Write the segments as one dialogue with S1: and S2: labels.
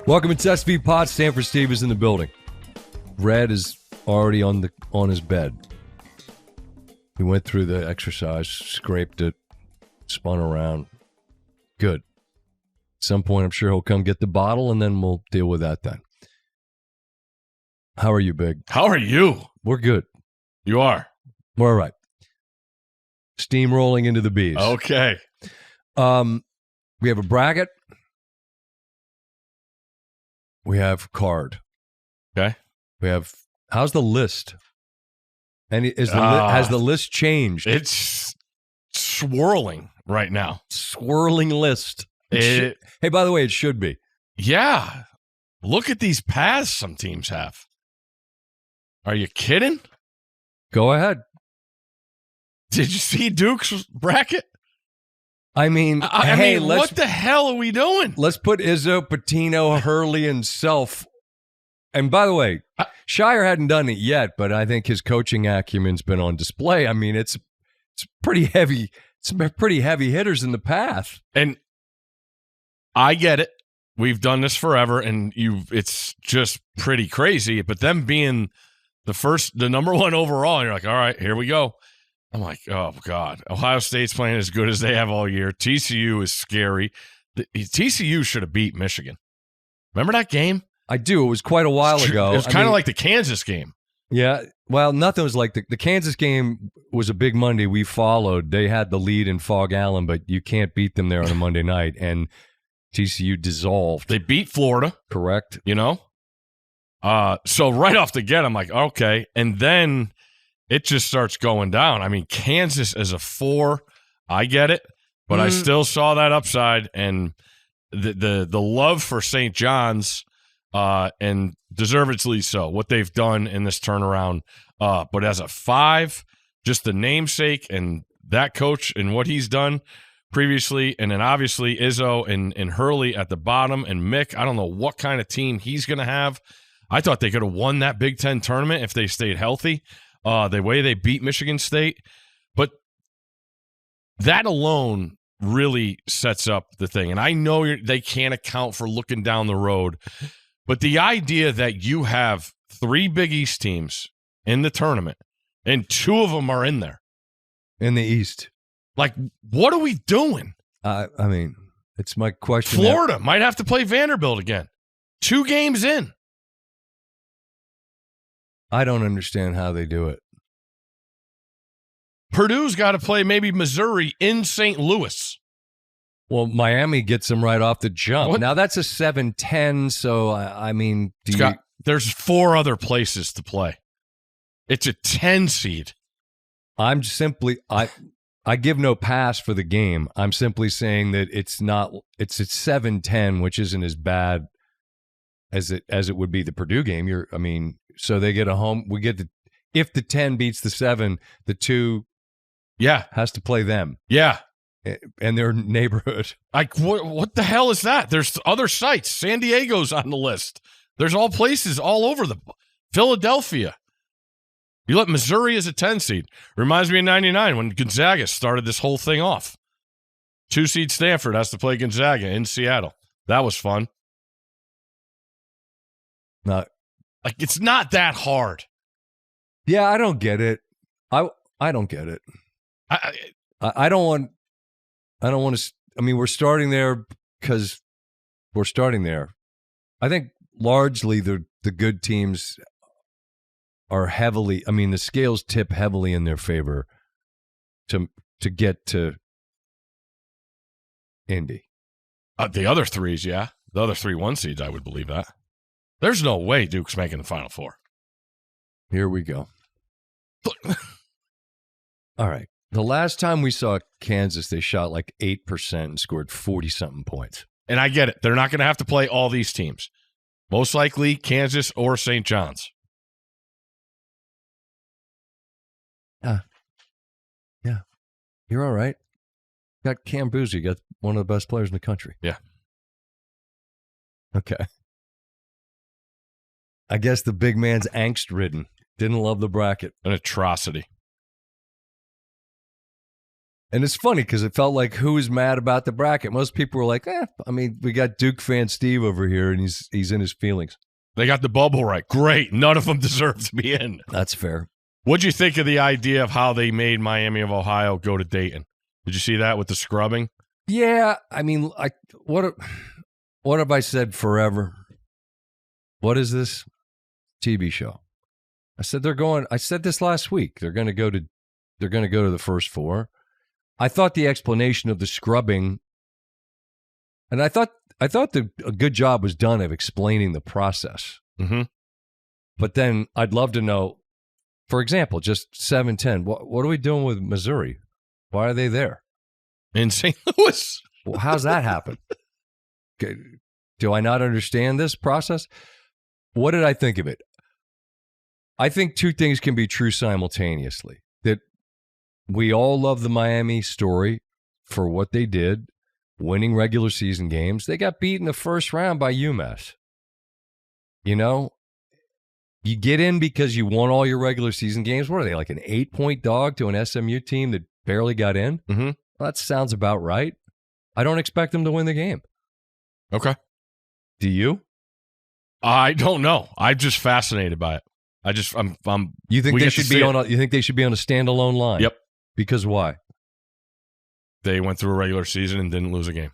S1: Welcome to SVPod. Stanford Steve is in the building. Red is Steve is in the building. Red is already on his bed. He went through the exercise, scraped it, spun around. Good. At some point, I'm sure he'll come get the bottle, and then we'll deal with that then. How are you, Big?
S2: How are you?
S1: We're good.
S2: You are?
S1: We're all right. Steamrolling into the bees.
S2: Okay.
S1: We have a bracket. We have card.
S2: Okay.
S1: We have, how's the list? And has the list changed?
S2: It's swirling right now.
S1: Swirling list. Hey, by the way, it should be.
S2: Yeah. Look at these paths some teams have. Are you kidding?
S1: Go ahead.
S2: Did you see Duke's bracket?
S1: I mean,
S2: what the hell are we doing?
S1: Let's put Izzo, Patino, Hurley, and Self. And by the way, Shire hadn't done it yet, but I think his coaching acumen's been on display. I mean, it's pretty heavy. Some pretty heavy hitters in the path.
S2: And I get it. We've done this forever, and it's just pretty crazy. But them being the number one overall, and you're like, all right, here we go. I'm like, oh, God. Ohio State's playing as good as they have all year. TCU is scary. TCU should have beat Michigan. Remember that game?
S1: I do. It was quite a while ago.
S2: It was kind of like the Kansas game.
S1: Yeah. Well, nothing was like the Kansas game was a big Monday. We followed. They had the lead in Fog Allen, but you can't beat them there on a Monday night. And TCU dissolved.
S2: They beat Florida.
S1: Correct.
S2: You know? So right off the get, I'm like, okay. And then it just starts going down. I mean, Kansas as a 4, I get it, but I still saw that upside, and the love for St. John's, and deservedly so, what they've done in this turnaround. But as a 5, just the namesake and that coach and what he's done previously, and then obviously Izzo and Hurley at the bottom, and Mick, I don't know what kind of team he's going to have. I thought they could have won that Big Ten tournament if they stayed healthy. The way they beat Michigan State. But that alone really sets up the thing. And I know they can't account for looking down the road, but the idea that you have 3 Big East teams in the tournament and 2 of them are in there.
S1: In the East.
S2: Like, what are we doing?
S1: I mean, it's my question.
S2: Florida might have to play Vanderbilt again. 2 games in.
S1: I don't understand how they do it.
S2: Purdue's got to play maybe Missouri in St. Louis.
S1: Well, Miami gets them right off the jump.
S2: What?
S1: Now, that's a 7-10, so, I mean,
S2: there's 4 other places to play. It's a 10 seed.
S1: I'm simply I give no pass for the game. I'm simply saying that it's a 7-10, which isn't as bad as it would be the Purdue game. So they get a home. We get if the 10 beats the 7, the 2 has to play them.
S2: Yeah.
S1: And their neighborhood.
S2: Like, what the hell is that? There's other sites. San Diego's on the list. There's all places all over Philadelphia. You let Missouri as a 10 seed. Reminds me of 99 when Gonzaga started this whole thing off. 2 seed Stanford has to play Gonzaga in Seattle. That was fun. Like, it's not that hard.
S1: Yeah, I don't get it. I don't get it. I don't want to. I mean, we're starting there because we're starting there. I think largely the good teams are heavily. I mean, the scales tip heavily in their favor to get to Indy.
S2: The other 3s, yeah. The other 3 1 seeds, I would believe that. There's no way Duke's making the Final Four.
S1: Here we go. All right. The last time we saw Kansas, they shot like 8% and scored 40-something points.
S2: And I get it. They're not going to have to play all these teams. Most likely Kansas or St. John's.
S1: Yeah. You're all right. Got Cam Boozy. Got one of the best players in the country.
S2: Yeah.
S1: Okay. I guess the big man's angst-ridden. Didn't love the bracket.
S2: An atrocity.
S1: And it's funny because it felt like who was mad about the bracket? Most people were like, we got Duke fan Steve over here, and he's in his feelings.
S2: They got the bubble right. Great. None of them deserve to be in.
S1: That's fair.
S2: What'd you think of the idea of how they made Miami of Ohio go to Dayton? Did you see that with the scrubbing?
S1: Yeah, I mean, what have I said forever? What is this TV show? I said I said this last week. They're going to go to the first four. I thought the explanation of the scrubbing, and I thought a good job was done of explaining the process.
S2: Mm-hmm.
S1: But then I'd love to know, for example, just 7-10. What are we doing with Missouri? Why are they there?
S2: In St. Louis.
S1: Well, how's that happen? Do I not understand this process? What did I think of it? I think two things can be true simultaneously. That we all love the Miami story for what they did, winning regular season games. They got beat in the first round by UMass. You know, you get in because you won all your regular season games. What are they, like an 8-point dog to an SMU team that barely got in?
S2: Mm-hmm.
S1: Well, that sounds about right. I don't expect them to win the game.
S2: Okay.
S1: Do you?
S2: I don't know. I'm just fascinated by it.
S1: You think they should be on you think they should be on a standalone line?
S2: Yep.
S1: Because why?
S2: They went through a regular season and didn't lose a game.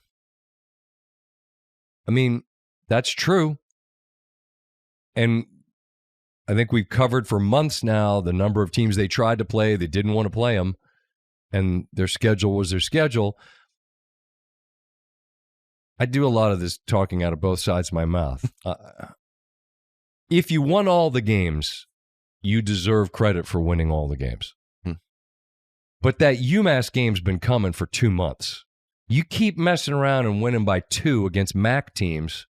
S1: I mean, that's true. And I think we've covered for months now the number of teams they tried to play, they didn't want to play them, and their schedule was their schedule. I do a lot of this talking out of both sides of my mouth. If you won all the games, you deserve credit for winning all the games. But that UMass game's been coming for 2 months. You keep messing around and winning by 2 against MAC teams.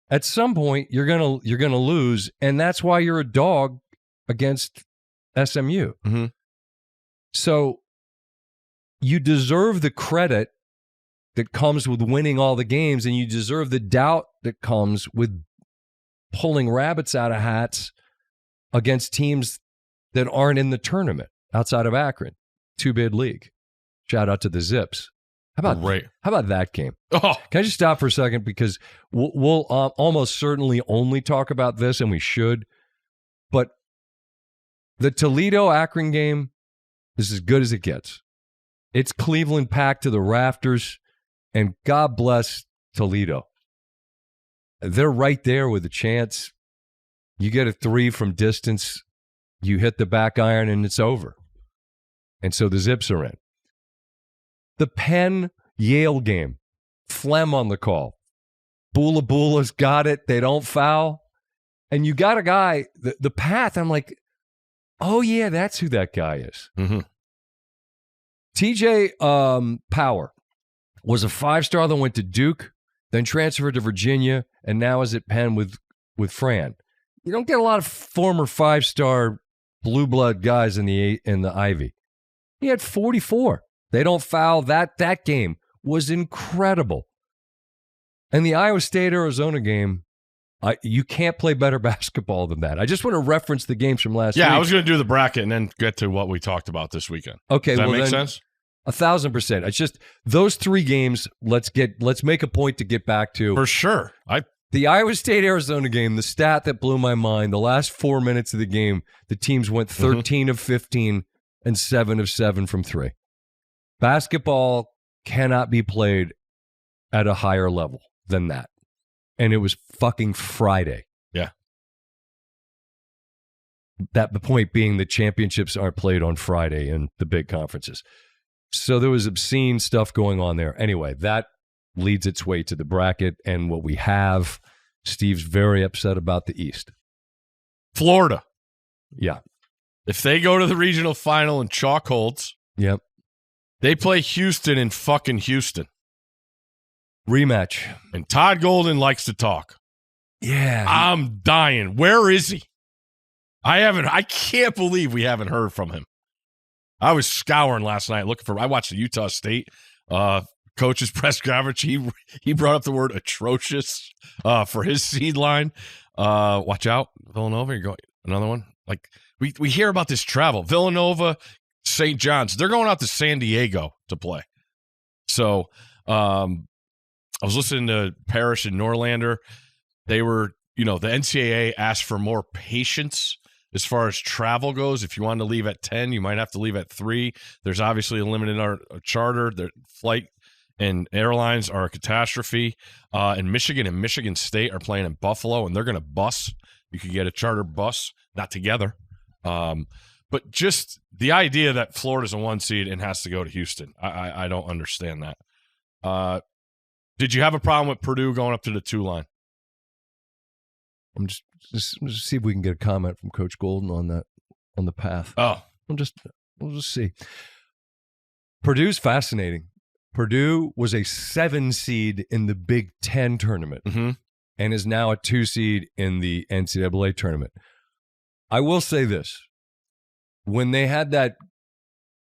S1: At some point, you're gonna lose, and that's why you're a dog against SMU.
S2: Mm-hmm.
S1: So you deserve the credit that comes with winning all the games, and you deserve the doubt that comes with pulling rabbits out of hats against teams that aren't in the tournament outside of Akron. 2-bid league. Shout out to the Zips. How about that game?
S2: Oh.
S1: Can I just stop for a second? Because we'll almost certainly only talk about this, and we should. But the Toledo-Akron game is as good as it gets. It's Cleveland packed to the rafters, and God bless Toledo. They're right there with a chance. You get a 3 from distance, you hit the back iron, and it's over. And so the Zips are in. The Penn-Yale game, phlegm on the call. Bula Bula's got it. They don't foul. And you got a guy, the path, I'm like, oh, yeah, that's who that guy is.
S2: Mm-hmm.
S1: TJ Power was a 5-star that went to Duke, then transferred to Virginia, and now is at Penn with Fran. You don't get a lot of former 5-star blue blood guys in the Ivy. He had 44. They don't foul. That game was incredible. And the Iowa State-Arizona game, you can't play better basketball than that. I just want to reference the games from last week.
S2: Yeah, I was going to do the bracket and then get to what we talked about this weekend.
S1: Okay,
S2: does that make sense?
S1: 1,000%. It's just those 3 games. Let's make a point to get back to.
S2: For sure.
S1: The Iowa State-Arizona game, the stat that blew my mind, the last 4 minutes of the game, the teams went 13 of 15 and 7 of 7 from 3. Basketball cannot be played at a higher level than that. And it was fucking Friday.
S2: Yeah.
S1: The point being the championships aren't played on Friday in the big conferences. So there was obscene stuff going on there. Anyway, that leads its way to the bracket and what we have. Steve's very upset about the East.
S2: Florida.
S1: Yeah.
S2: If they go to the regional final and chalk holds,
S1: yep,
S2: they play Houston in fucking Houston.
S1: Rematch.
S2: And Todd Golden likes to talk.
S1: Yeah.
S2: I'm dying. Where is he? I can't believe we haven't heard from him. I was scouring last night I watched the Utah State coach's press conference. He brought up the word atrocious for his seed line. Watch out, Villanova. You're going another one. Like we hear about this travel. Villanova St. John's. They're going out to San Diego to play. So I was listening to Parrish and Norlander. They were, the NCAA asked for more patience as far as travel goes. If you wanted to leave at 10, you might have to leave at 3. There's obviously a limited charter. The flight and airlines are a catastrophe. And Michigan and Michigan State are playing in Buffalo, and they're going to bus. You could get a charter bus, not together. But just the idea that Florida's a 1 seed and has to go to Houston, I don't understand that. Did you have a problem with Purdue going up to the 2 line?
S1: I'm just see if we can get a comment from Coach Golden on that, on the path.
S2: Oh,
S1: we'll just see. Purdue's fascinating. Purdue was a 7 seed in the Big Ten tournament and is now a 2 seed in the NCAA tournament. I will say this. When they had that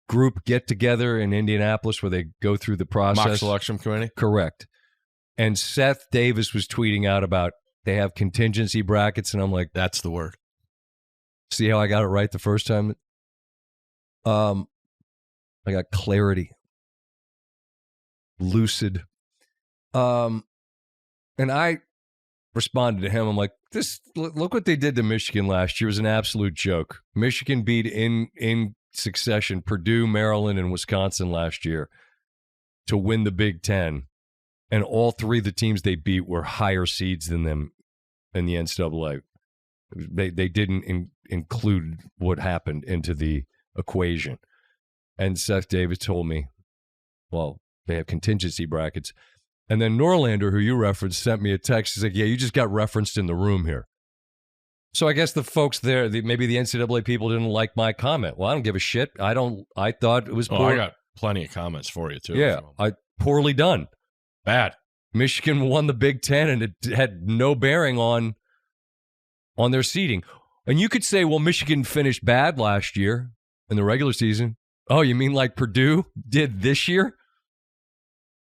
S1: group get together in Indianapolis where they go through the process.
S2: Mock selection committee?
S1: Correct. And Seth Davis was tweeting out about they have contingency brackets, and I'm like,
S2: that's the word.
S1: See how I got it right the first time? I got clarity. Lucid. And I responded to him. I'm like, look what they did to Michigan last year. It was an absolute joke. Michigan beat in succession Purdue, Maryland, and Wisconsin last year to win the Big Ten. And all 3 of the teams they beat were higher seeds than them in the NCAA. They didn't include what happened into the equation. And Seth Davis told me, well, they have contingency brackets. And then Norlander, who you referenced, sent me a text. He's like, yeah, you just got referenced in the room here. So I guess the folks there, maybe the NCAA people didn't like my comment. Well, I don't give a shit. I thought it was poor.
S2: I got plenty of comments for you, too.
S1: Yeah, poorly done.
S2: Bad.
S1: Michigan won the Big Ten, and it had no bearing on their seeding. And you could say, well, Michigan finished bad last year in the regular season. Oh, you mean like Purdue did this year?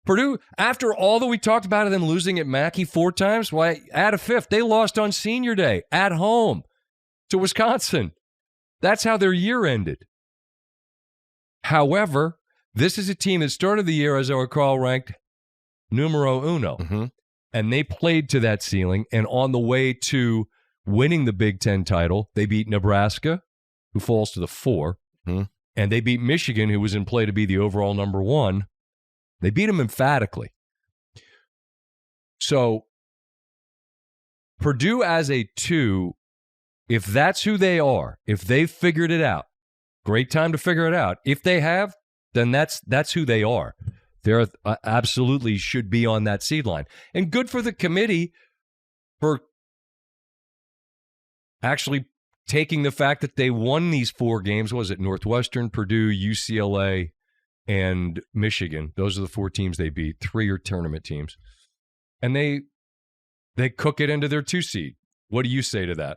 S1: Purdue, after all that we talked about them losing at Mackey 4 times, why, add a 5th. They lost on senior day at home to Wisconsin. That's how their year ended. However, this is a team that started the year, as I recall, ranked numero uno. And they played to that ceiling. And on the way to winning the Big Ten title, they beat Nebraska, who falls to the 4. And they beat Michigan, who was in play to be the overall number 1. They beat them emphatically. So Purdue as a 2, if that's who they are, if they've figured it out, great time to figure it out. If they have, then that's who they are. They're absolutely should be on that seed line. And good for the committee for actually taking the fact that they won these 4 games. Was it Northwestern, Purdue, UCLA, and Michigan? Those are the 4 teams they beat. 3 are tournament teams. And they cook it into their 2 seed. What do you say to that?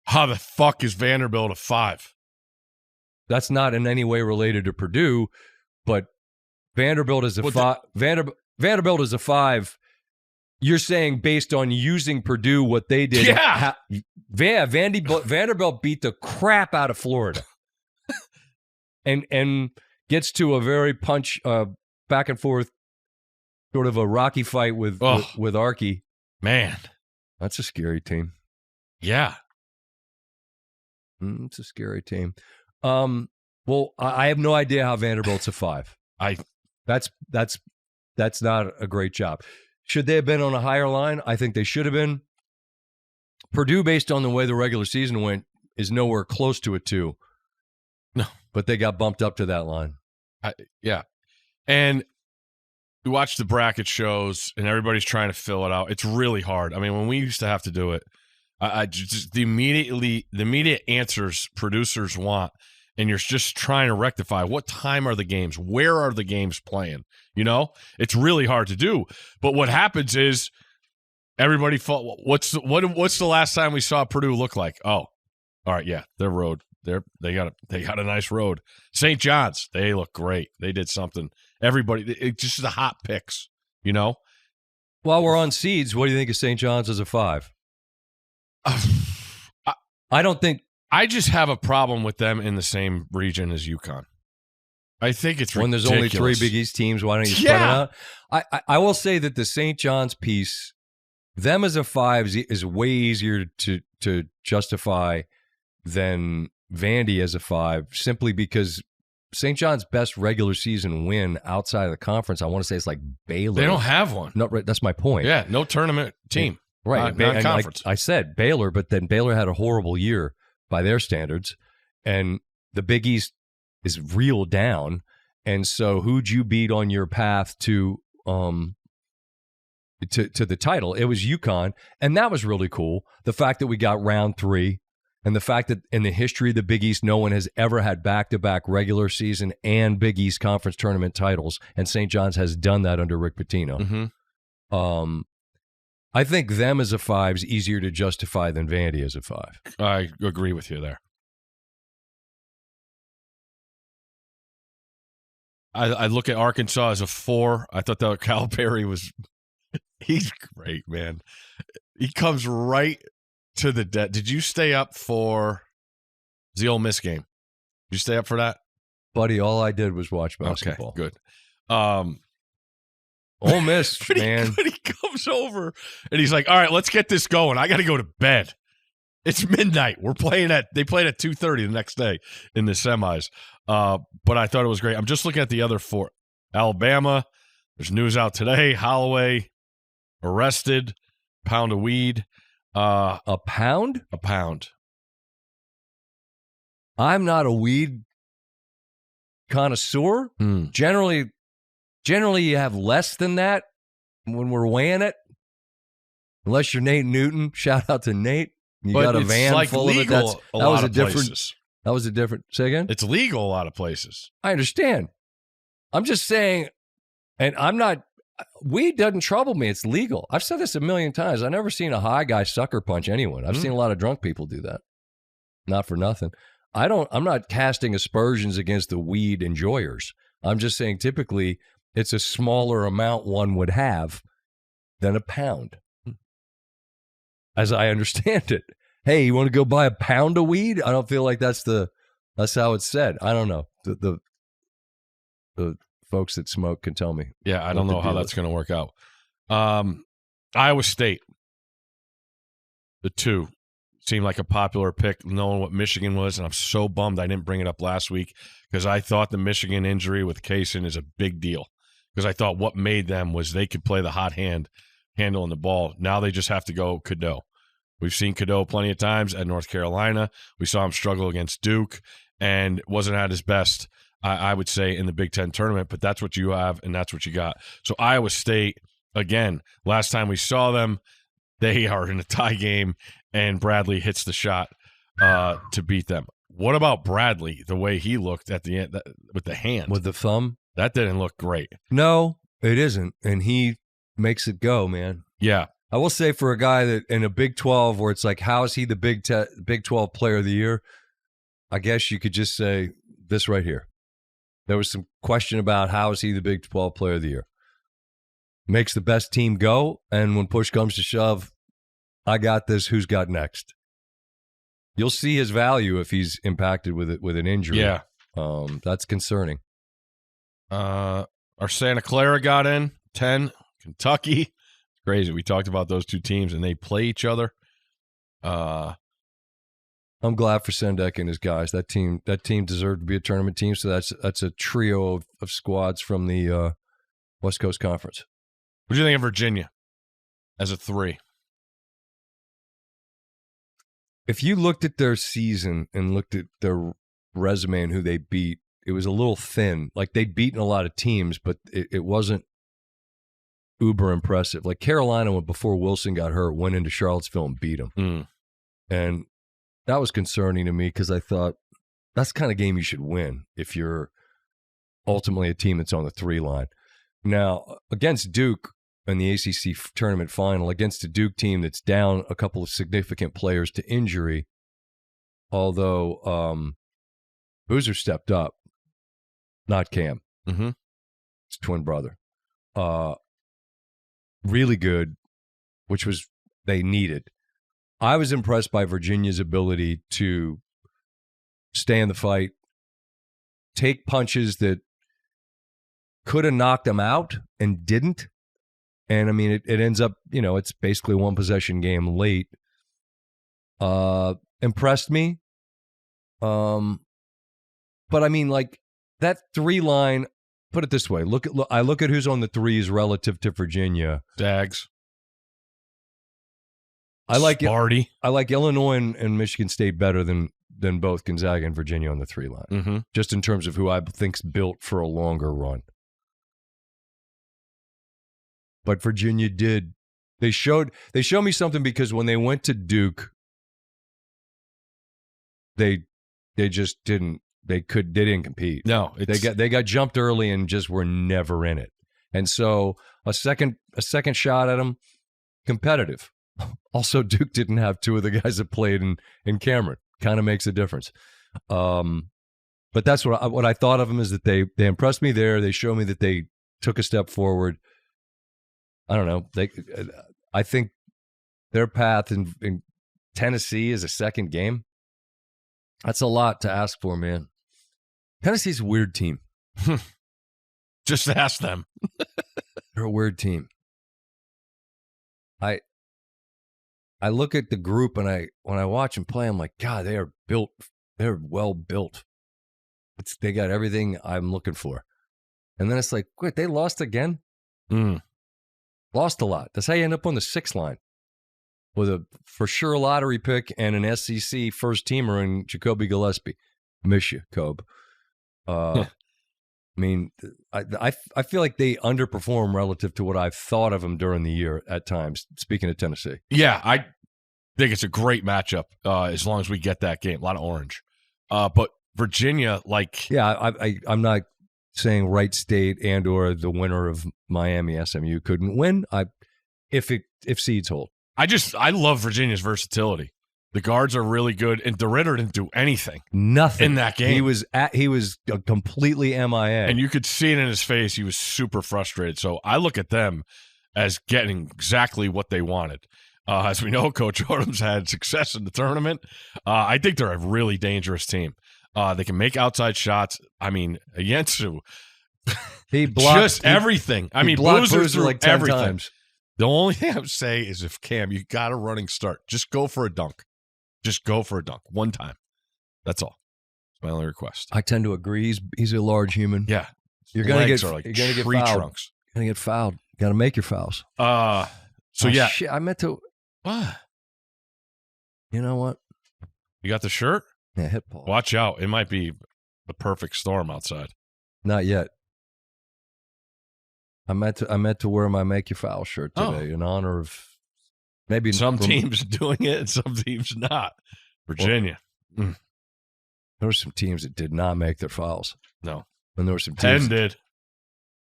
S2: How the fuck is Vanderbilt a 5?
S1: That's not in any way related to Purdue, but Vanderbilt is a 5. Vanderbilt is a 5. You're saying based on using Purdue, what they did.
S2: Yeah.
S1: Vanderbilt beat the crap out of Florida. and gets to a very back and forth, sort of a rocky fight with Arky.
S2: Man,
S1: that's a scary team.
S2: Yeah,
S1: it's a scary team. Well, I have no idea how Vanderbilt's a 5. That's not a great job. Should they have been on a higher line? I think they should have been. Purdue, based on the way the regular season went, is nowhere close to a 2.
S2: No.
S1: But they got bumped up to that line.
S2: Yeah. And you watch the bracket shows, and everybody's trying to fill it out. It's really hard. I mean, when we used to have to do it, I just the immediate answers producers want, and you're just trying to rectify what time are the games, where are the games playing. It's really hard to do. But what happens is everybody what's the last time we saw Purdue look like? Oh, all right, yeah, their road. They got a nice road. St. John's, they look great. They did something. Everybody, it's just the hot picks, While
S1: we're on seeds, what do you think of St. John's as a 5? I don't think
S2: I just have a problem with them in the same region as UConn. I think it's
S1: when
S2: ridiculous.
S1: there's only 3 Big East teams. Why don't you spread it out? I will say that the St. John's piece, them as a 5 is way easier to justify than Vandy as a 5, simply because St. John's best regular season win outside of the conference, I want to say it's like Baylor.
S2: They don't have one.
S1: No, right, that's my point.
S2: Yeah, no tournament team.
S1: Right.
S2: Non-conference.
S1: I said Baylor, but then Baylor had a horrible year by their standards, and the Big East is real down. And so who'd you beat on your path to the title? It was UConn, and that was really cool. The fact that we got round 3, and the fact that in the history of the Big East, no one has ever had back-to-back regular season and Big East conference tournament titles, and St. John's has done that under Rick Pitino.
S2: Mm-hmm.
S1: I think them as a 5 is easier to justify than Vandy as a 5.
S2: I agree with you there. I look at Arkansas as a 4. I thought that Calipari was – he's great, man. He comes right to the debt. Did you stay up for the Ole Miss game? Did you stay up for that?
S1: Buddy, all I did was watch basketball.
S2: Okay, good.
S1: Ole Miss, man.
S2: But he comes over and he's like, all right, let's get this going. I got to go to bed. It's midnight. They played at 2:30 the next day in the semis. But I thought it was great. I'm just looking at the other 4. Alabama, there's news out today. Holloway arrested, pound of weed.
S1: A pound?
S2: A pound.
S1: I'm not a weed connoisseur. Generally, you have less than that when we're weighing it. Unless you're Nate Newton. Shout out to Nate. You got a van full of it. That was a different. Say again?
S2: It's legal a lot of places.
S1: I understand. I'm just saying, and I'm not, weed doesn't trouble me. It's legal. I've said this a million times. I've never seen a high guy sucker punch anyone. I've seen a lot of drunk people do that. Not for nothing. I'm not casting aspersions against the weed enjoyers. I'm just saying typically it's a smaller amount one would have than a pound. As I understand it. Hey, you want to go buy a pound of weed? I don't feel like that's how it's said. I don't know. The folks that smoke can tell me.
S2: Yeah, I don't know how that's going to work out. Iowa State, the 2, seemed like a popular pick, knowing what Michigan was, and I'm so bummed I didn't bring it up last week because I thought the Michigan injury with Kaysen is a big deal because I thought what made them was they could play the hot hand handling the ball. Now they just have to go Cadeau. We've seen Cadeau plenty of times at North Carolina. We saw him struggle against Duke and wasn't at his best, I would say, in the Big Ten tournament, but that's what you have and that's what you got. So Iowa State, again, last time we saw them, they are in a tie game, and Bradley hits the shot to beat them. What about Bradley, the way he looked at the end with the hand?
S1: With the thumb?
S2: That didn't look great.
S1: No, it isn't, and he makes it go, man.
S2: Yeah.
S1: I will say for a guy that in a Big 12 where it's like, how is he the Big 12 player of the year? I guess you could just say this right here. There was some question about how is he the Big 12 player of the year. Makes the best team go, and when push comes to shove, I got this, who's got next? You'll see his value if he's impacted with an injury.
S2: Yeah.
S1: That's concerning.
S2: Our Santa Clara got in, 10. Kentucky. Crazy. We talked about those 2 teams, and they play each other.
S1: I'm glad for Sendek and his guys. That team deserved to be a tournament team. So that's a trio of squads from the West Coast Conference.
S2: What do you think of Virginia as a 3?
S1: If you looked at their season and looked at their resume and who they beat, it was a little thin. Like they'd beaten a lot of teams, but it wasn't uber impressive. Like Carolina, before Wilson got hurt, went into Charlottesville and beat them. And that was concerning to me because I thought that's the kind of game you should win if you're ultimately a team that's on the 3 line. Now, against Duke in the ACC tournament final, against a Duke team that's down a couple of significant players to injury, although Boozer stepped up, not Cam.
S2: Mm-hmm.
S1: His twin brother. Really good, which was they needed. I was impressed by Virginia's ability to stay in the fight, take punches that could have knocked them out and didn't. And I mean, it ends up, it's basically one possession game late. Impressed me. But I mean, like that 3 line, put it this way. I look at who's on the threes relative to Virginia.
S2: Dags.
S1: I like
S2: Sparty.
S1: I like Illinois and Michigan State better than both Gonzaga and Virginia on the 3 line.
S2: Mm-hmm.
S1: Just in terms of who I think's built for a longer run. But Virginia did. They showed me something because when they went to Duke, they just didn't. They didn't compete.
S2: No,
S1: they got jumped early and just were never in it. And so a second shot at them, competitive. Also, Duke didn't have 2 of the guys that played in Cameron. Kind of makes a difference. But that's what I thought of them is that they impressed me there. They showed me that they took a step forward. I don't know. I think their path in Tennessee is a second game. That's a lot to ask for, man. Tennessee's a weird team.
S2: Just ask them.
S1: They're a weird team. I look at the group and when I watch them play, I'm like, God, they are built. They're well built. They got everything I'm looking for. And then it's like, wait, they lost again? Lost a lot. That's how you end up on the 6th line with a for sure lottery pick and an SEC first teamer in Jacoby Gillespie. Miss you, Cobe. I mean, I feel like they underperform relative to what I've thought of them during the year at times, speaking of Tennessee.
S2: Yeah, I think it's a great matchup as long as we get that game. A lot of orange. But Virginia, like...
S1: Yeah, I'm not saying Wright State and or the winner of Miami SMU couldn't win. If seeds hold.
S2: I love Virginia's versatility. The guards are really good, and DeRidder didn't do anything.
S1: Nothing
S2: in that game.
S1: He was completely MIA,
S2: and you could see it in his face. He was super frustrated. So I look at them as getting exactly what they wanted. As we know, Coach Odom's had success in the tournament. I think they're a really dangerous team. They can make outside shots. I mean, Yensu,
S1: he blocked
S2: just everything. I mean, Boozer threw like 10 everything. Times. The only thing I would say is if Cam, you got a running start, just go for a dunk. Just go for a dunk one time. That's all. That's my only request.
S1: I tend to agree. He's a large human.
S2: Yeah,
S1: you're gonna get
S2: like
S1: you're gonna get
S2: tree
S1: fouled.
S2: trunks.
S1: You're gonna get fouled. Got to make your fouls.
S2: So yeah,
S1: shit, I meant to.
S2: What?
S1: You know what?
S2: You got the shirt?
S1: Yeah, hit Paul.
S2: Watch out! It might be the perfect storm outside.
S1: Not yet. I meant to wear my make your foul shirt today in honor of maybe
S2: some teams doing it and some teams not. Virginia.
S1: There were some teams that did not make their fouls.
S2: No.
S1: And there were some teams.
S2: Penn did.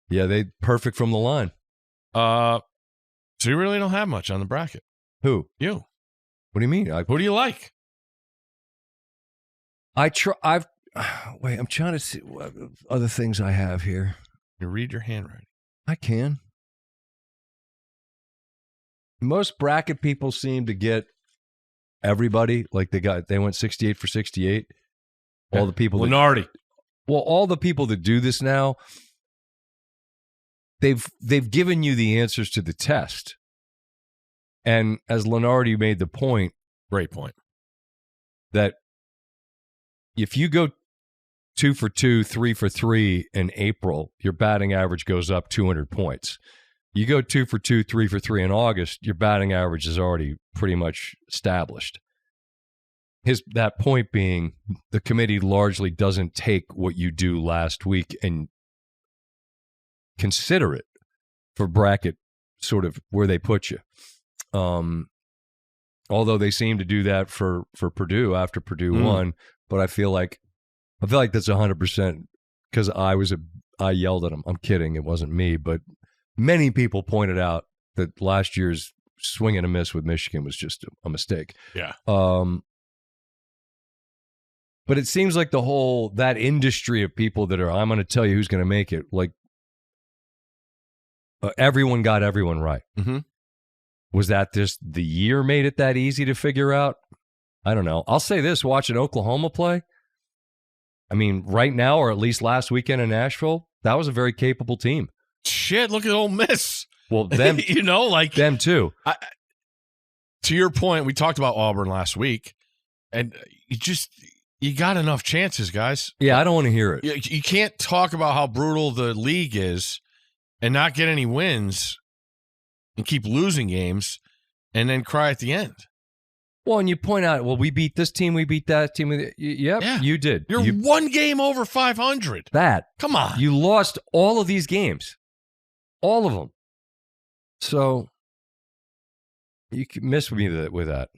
S1: Yeah, they perfect from the line.
S2: So you really don't have much on the bracket.
S1: Who?
S2: You.
S1: What do you mean?
S2: Who do you like?
S1: Wait, I'm trying to see what other things I have here.
S2: You read your handwriting.
S1: I can. Most bracket people seem to get everybody. Like they went 68 for 68. All the people
S2: Lenardi.
S1: All the people that do this now, they've given you the answers to the test. And as Lenardi made the point,
S2: great point,
S1: that if you go 2 for 2, 3 for 3 in April, your batting average goes up 200 points. You go 2 for 2, 3 for 3 in August, your batting average is already pretty much established. That point being, the committee largely doesn't take what you do last week and consider it for bracket sort of where they put you. Although they seem to do that for Purdue after Purdue won, but I feel like that's 100% because I yelled at them. I'm kidding. It wasn't me, but many people pointed out that last year's swing and a miss with Michigan was just a mistake.
S2: Yeah.
S1: But it seems like that industry of people that are, I'm going to tell you who's going to make it. Like everyone got everyone right.
S2: Mm-hmm.
S1: Was that just the year made it that easy to figure out? I don't know. I'll say this, watching Oklahoma play, I mean, right now, or at least last weekend in Nashville, that was a very capable team.
S2: Shit, look at Ole Miss.
S1: Well, them, them too.
S2: To your point, we talked about Auburn last week, and you got enough chances, guys.
S1: Yeah, I don't want to hear it.
S2: You can't talk about how brutal the league is and not get any wins and keep losing games and then cry at the end.
S1: Well, and you point out, well, we beat this team, we beat that team. Yep, yeah, you did.
S2: You're one game over 500.
S1: Come
S2: on.
S1: You lost all of these games. All of them. So you can miss me with that.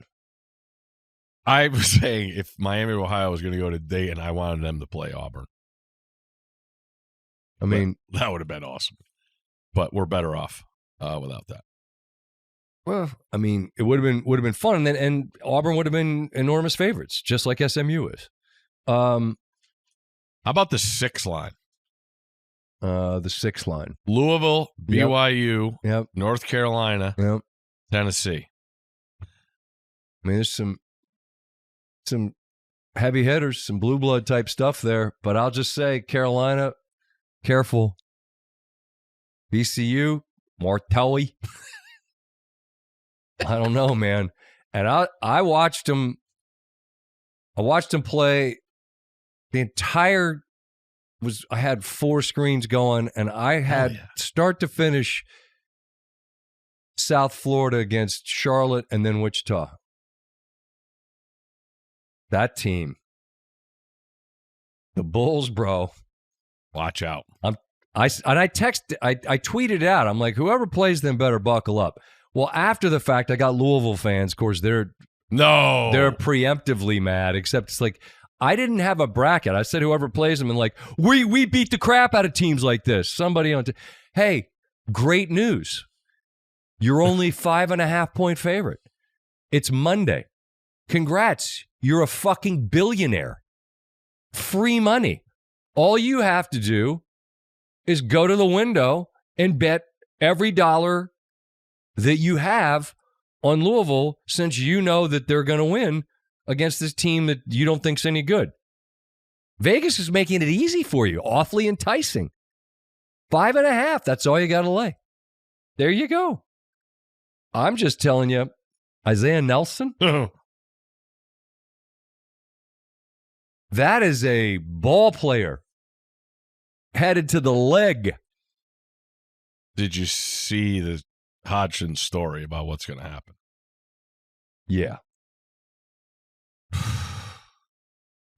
S2: I was saying if Miami of Ohio was going to go to Dayton, I wanted them to play Auburn.
S1: I mean,
S2: that would have been awesome. But we're better off without that.
S1: Well, I mean, it would have been fun, and Auburn would have been enormous favorites, just like SMU is.
S2: How about the 6 line?
S1: The 6 line:
S2: Louisville, BYU,
S1: yep.
S2: North Carolina,
S1: yep.
S2: Tennessee.
S1: I mean, there's some heavy hitters, some blue blood type stuff there, but I'll just say, Carolina, careful. VCU, Martelli. I don't know, man. And I watched him. I watched him play the entire. I had 4 screens going, and I had start to finish South Florida against Charlotte and then Wichita. That team, the Bulls, bro.
S2: Watch out.
S1: I tweeted out. I'm like, whoever plays them better buckle up. Well, after the fact, I got Louisville fans. Of course, they're preemptively mad. Except it's like, I didn't have a bracket. I said whoever plays them, and like, we beat the crap out of teams like this. Somebody on, hey, great news. You're only 5.5 point favorite. It's Monday. Congrats. You're a fucking billionaire. Free money. All you have to do is go to the window and bet every dollar that you have on Louisville, since you know that they're going to win against this team that you don't think's any good. Vegas is making it easy for you, awfully enticing. 5.5, that's all you got to lay. There you go. I'm just telling you, Isaiah Nelson, that is a ball player headed to the leg.
S2: Did you see the Hodgson's story about what's going to happen?
S1: Yeah.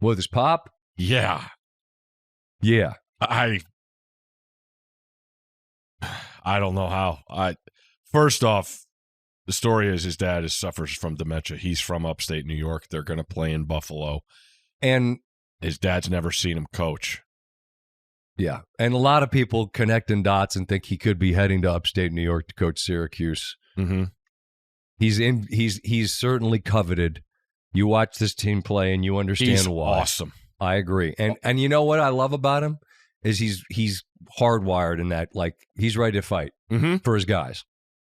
S1: With his pop?
S2: Yeah.
S1: Yeah.
S2: I don't know how. First off, the story is his dad suffers from dementia. He's from upstate New York. They're going to play in Buffalo.
S1: And
S2: his dad's never seen him coach.
S1: Yeah. And a lot of people connecting dots and think he could be heading to upstate New York to coach Syracuse.
S2: Mm-hmm.
S1: He's certainly coveted. You watch this team play and you understand why.
S2: Awesome.
S1: I agree. And you know what I love about him is he's hardwired in that, like, he's ready to fight for his guys.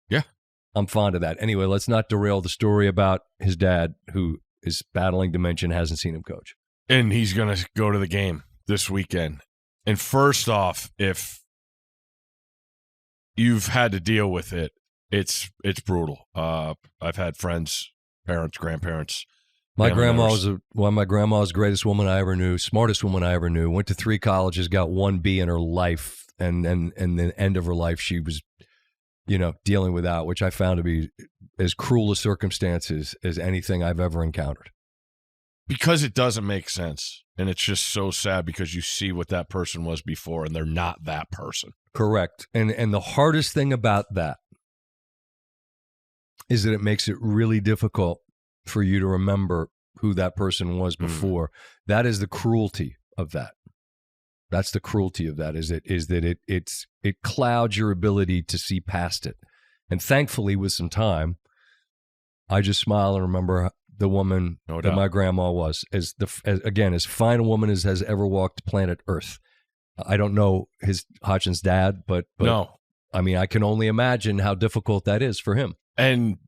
S2: Yeah.
S1: I'm fond of that. Anyway, let's not derail the story about his dad who is battling dementia and hasn't seen him coach.
S2: And he's going to go to the game this weekend. And first off, if you've had to deal with it, it's brutal. I've had friends, parents, grandparents.
S1: My grandma was one of my grandma's greatest woman I ever knew, smartest woman I ever knew. Went to 3 colleges, got 1 B in her life, and the end of her life she was, dealing with that, which I found to be as cruel a circumstances as anything I've ever encountered.
S2: Because it doesn't make sense. And it's just so sad because you see what that person was before and they're not that person.
S1: Correct. And the hardest thing about that is that it makes it really difficult for you to remember who that person was before. That is the cruelty of that. That's the cruelty of that, is that it clouds your ability to see past it. And thankfully, with some time, I just smile and remember the woman that my grandma was, as fine a woman as has ever walked planet Earth. I don't know Hodgson's dad, but no. I mean, I can only imagine how difficult that is for him.
S2: And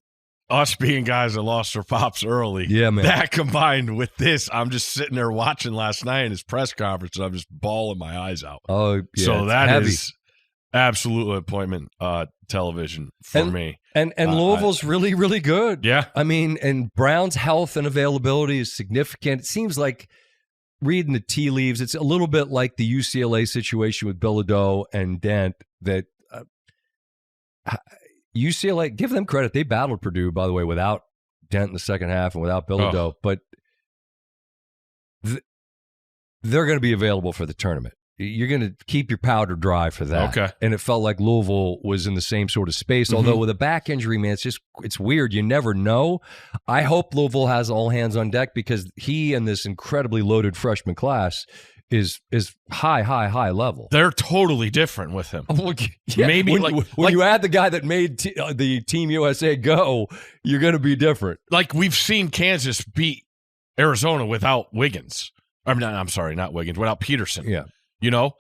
S2: us being guys that lost their pops early.
S1: Yeah, man.
S2: That combined with this, I'm just sitting there watching last night in his press conference, and I'm just bawling my eyes out.
S1: Oh, yeah.
S2: So that
S1: heavy.
S2: is absolute appointment television for me.
S1: And Louisville's really, really good.
S2: Yeah.
S1: I mean, and Brown's health and availability is significant. It seems like, reading the tea leaves, it's a little bit like the UCLA situation with Bilodeau and Dent, that UCLA, give them credit. They battled Purdue, by the way, without Dent in the second half and without Bilodeau, but they're going to be available for the tournament. You're going to keep your powder dry for that.
S2: Okay.
S1: And it felt like Louisville was in the same sort of space. Although with a back injury, man, it's weird. You never know. I hope Louisville has all hands on deck, because he and this incredibly loaded freshman class is high level.
S2: They're totally different with him.
S1: Yeah,
S2: Maybe
S1: when you add the guy that made the Team USA go, you're going to be different.
S2: Like we've seen Kansas beat Arizona without Wiggins. I'm sorry, not Wiggins, without Peterson.
S1: Yeah.
S2: You know,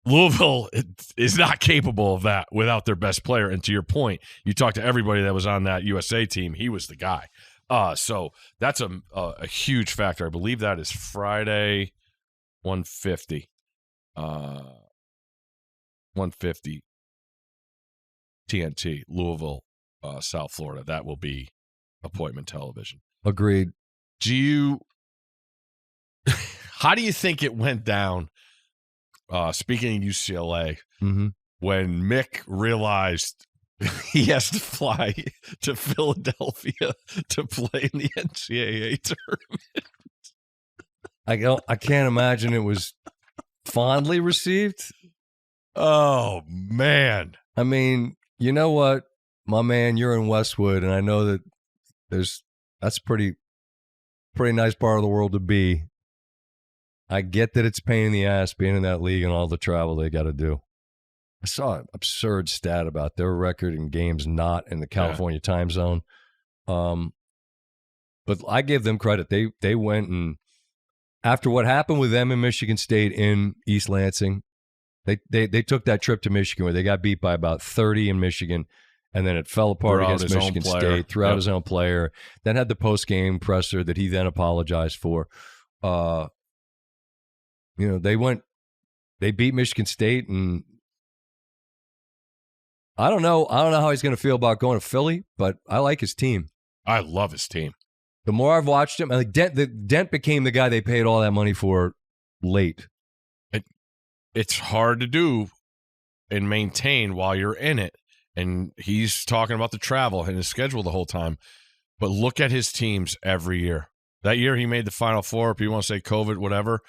S2: Louisville is not capable of that without their best player. And to your point, you talked to everybody that was on that USA team. He was the guy. So that's a huge factor. I believe that is Friday, 150. 150 TNT, Louisville, South Florida. That will be appointment television.
S1: Agreed.
S2: How do you think it went down? Speaking of UCLA, when Mick realized he has to fly to Philadelphia to play in the NCAA tournament,
S1: I can't imagine it was fondly received.
S2: Oh man!
S1: I mean, you know what, my man, you're in Westwood, and I know that that's pretty nice part of the world to be. I get that it's a pain in the ass being in that league and all the travel they got to do. I saw an absurd stat about their record in games not in the California time zone. But I give them credit. They went, and after what happened with them in Michigan State in East Lansing, they took that trip to Michigan where they got beat by about 30 in Michigan, and then it fell apart against Michigan State, threw out his own player, then had the post-game presser that he then apologized for. They beat Michigan State, and I don't know how he's going to feel about going to Philly, but I like his team.
S2: I love his team.
S1: The more I've watched him, Dent became the guy they paid all that money for late.
S2: It's hard to do and maintain while you're in it, and he's talking about the travel and his schedule the whole time, but look at his teams every year. That year he made the Final Four, if you want to say COVID, whatever.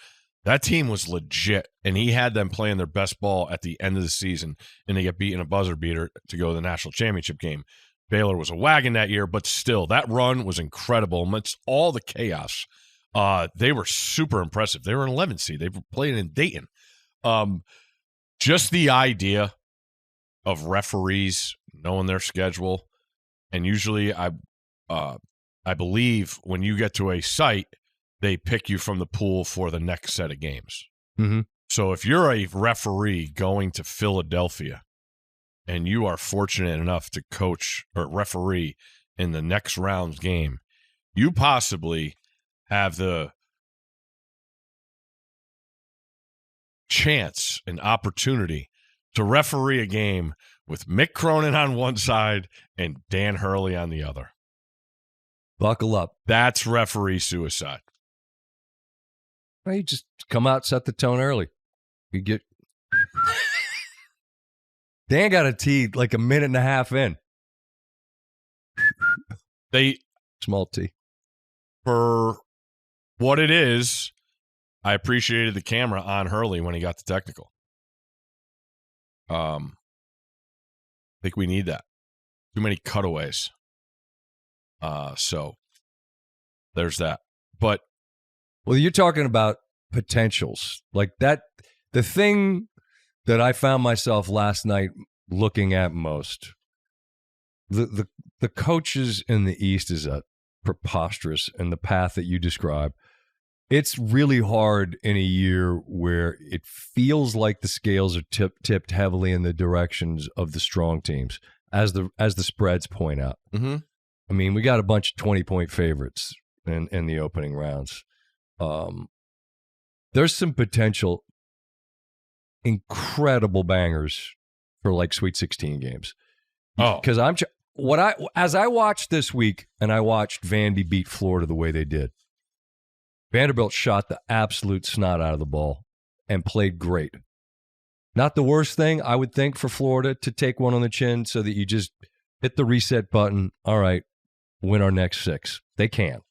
S2: That team was legit, and he had them playing their best ball at the end of the season, and they get beaten a buzzer beater to go to the national championship game. Baylor was a wagon that year, but still, that run was incredible. Amidst all the chaos, they were super impressive. They were an 11 seed. They were playing in Dayton. Just the idea of referees knowing their schedule, and usually I believe when you get to a site, they pick you from the pool for the next set of games.
S1: Mm-hmm.
S2: So if you're a referee going to Philadelphia and you are fortunate enough to coach or referee in the next round's game, you possibly have the chance and opportunity to referee a game with Mick Cronin on one side and Dan Hurley on the other.
S1: Buckle up.
S2: That's referee suicide.
S1: Well, you just come out, set the tone early. You get Dan got a tee like a minute and a half in. Small tee.
S2: For what it is, I appreciated the camera on Hurley when he got the technical. I think we need that. Too many cutaways. So there's that. But
S1: well, you're talking about potentials like that. The thing that I found myself last night looking at most, the coaches in the East is preposterous, and the path that you describe. It's really hard in a year where it feels like the scales are tipped heavily in the directions of the strong teams, as the spreads point out.
S2: Mm-hmm.
S1: I mean, we got a bunch of 20-point favorites in the opening rounds. There's some potential incredible bangers for like Sweet 16 games.
S2: Oh,
S1: because as I watched this week, and I watched Vandy beat Florida the way they did. Vanderbilt shot the absolute snot out of the ball and played great. Not the worst thing, I would think, for Florida to take one on the chin so that you just hit the reset button. All right, win our next 6. They can.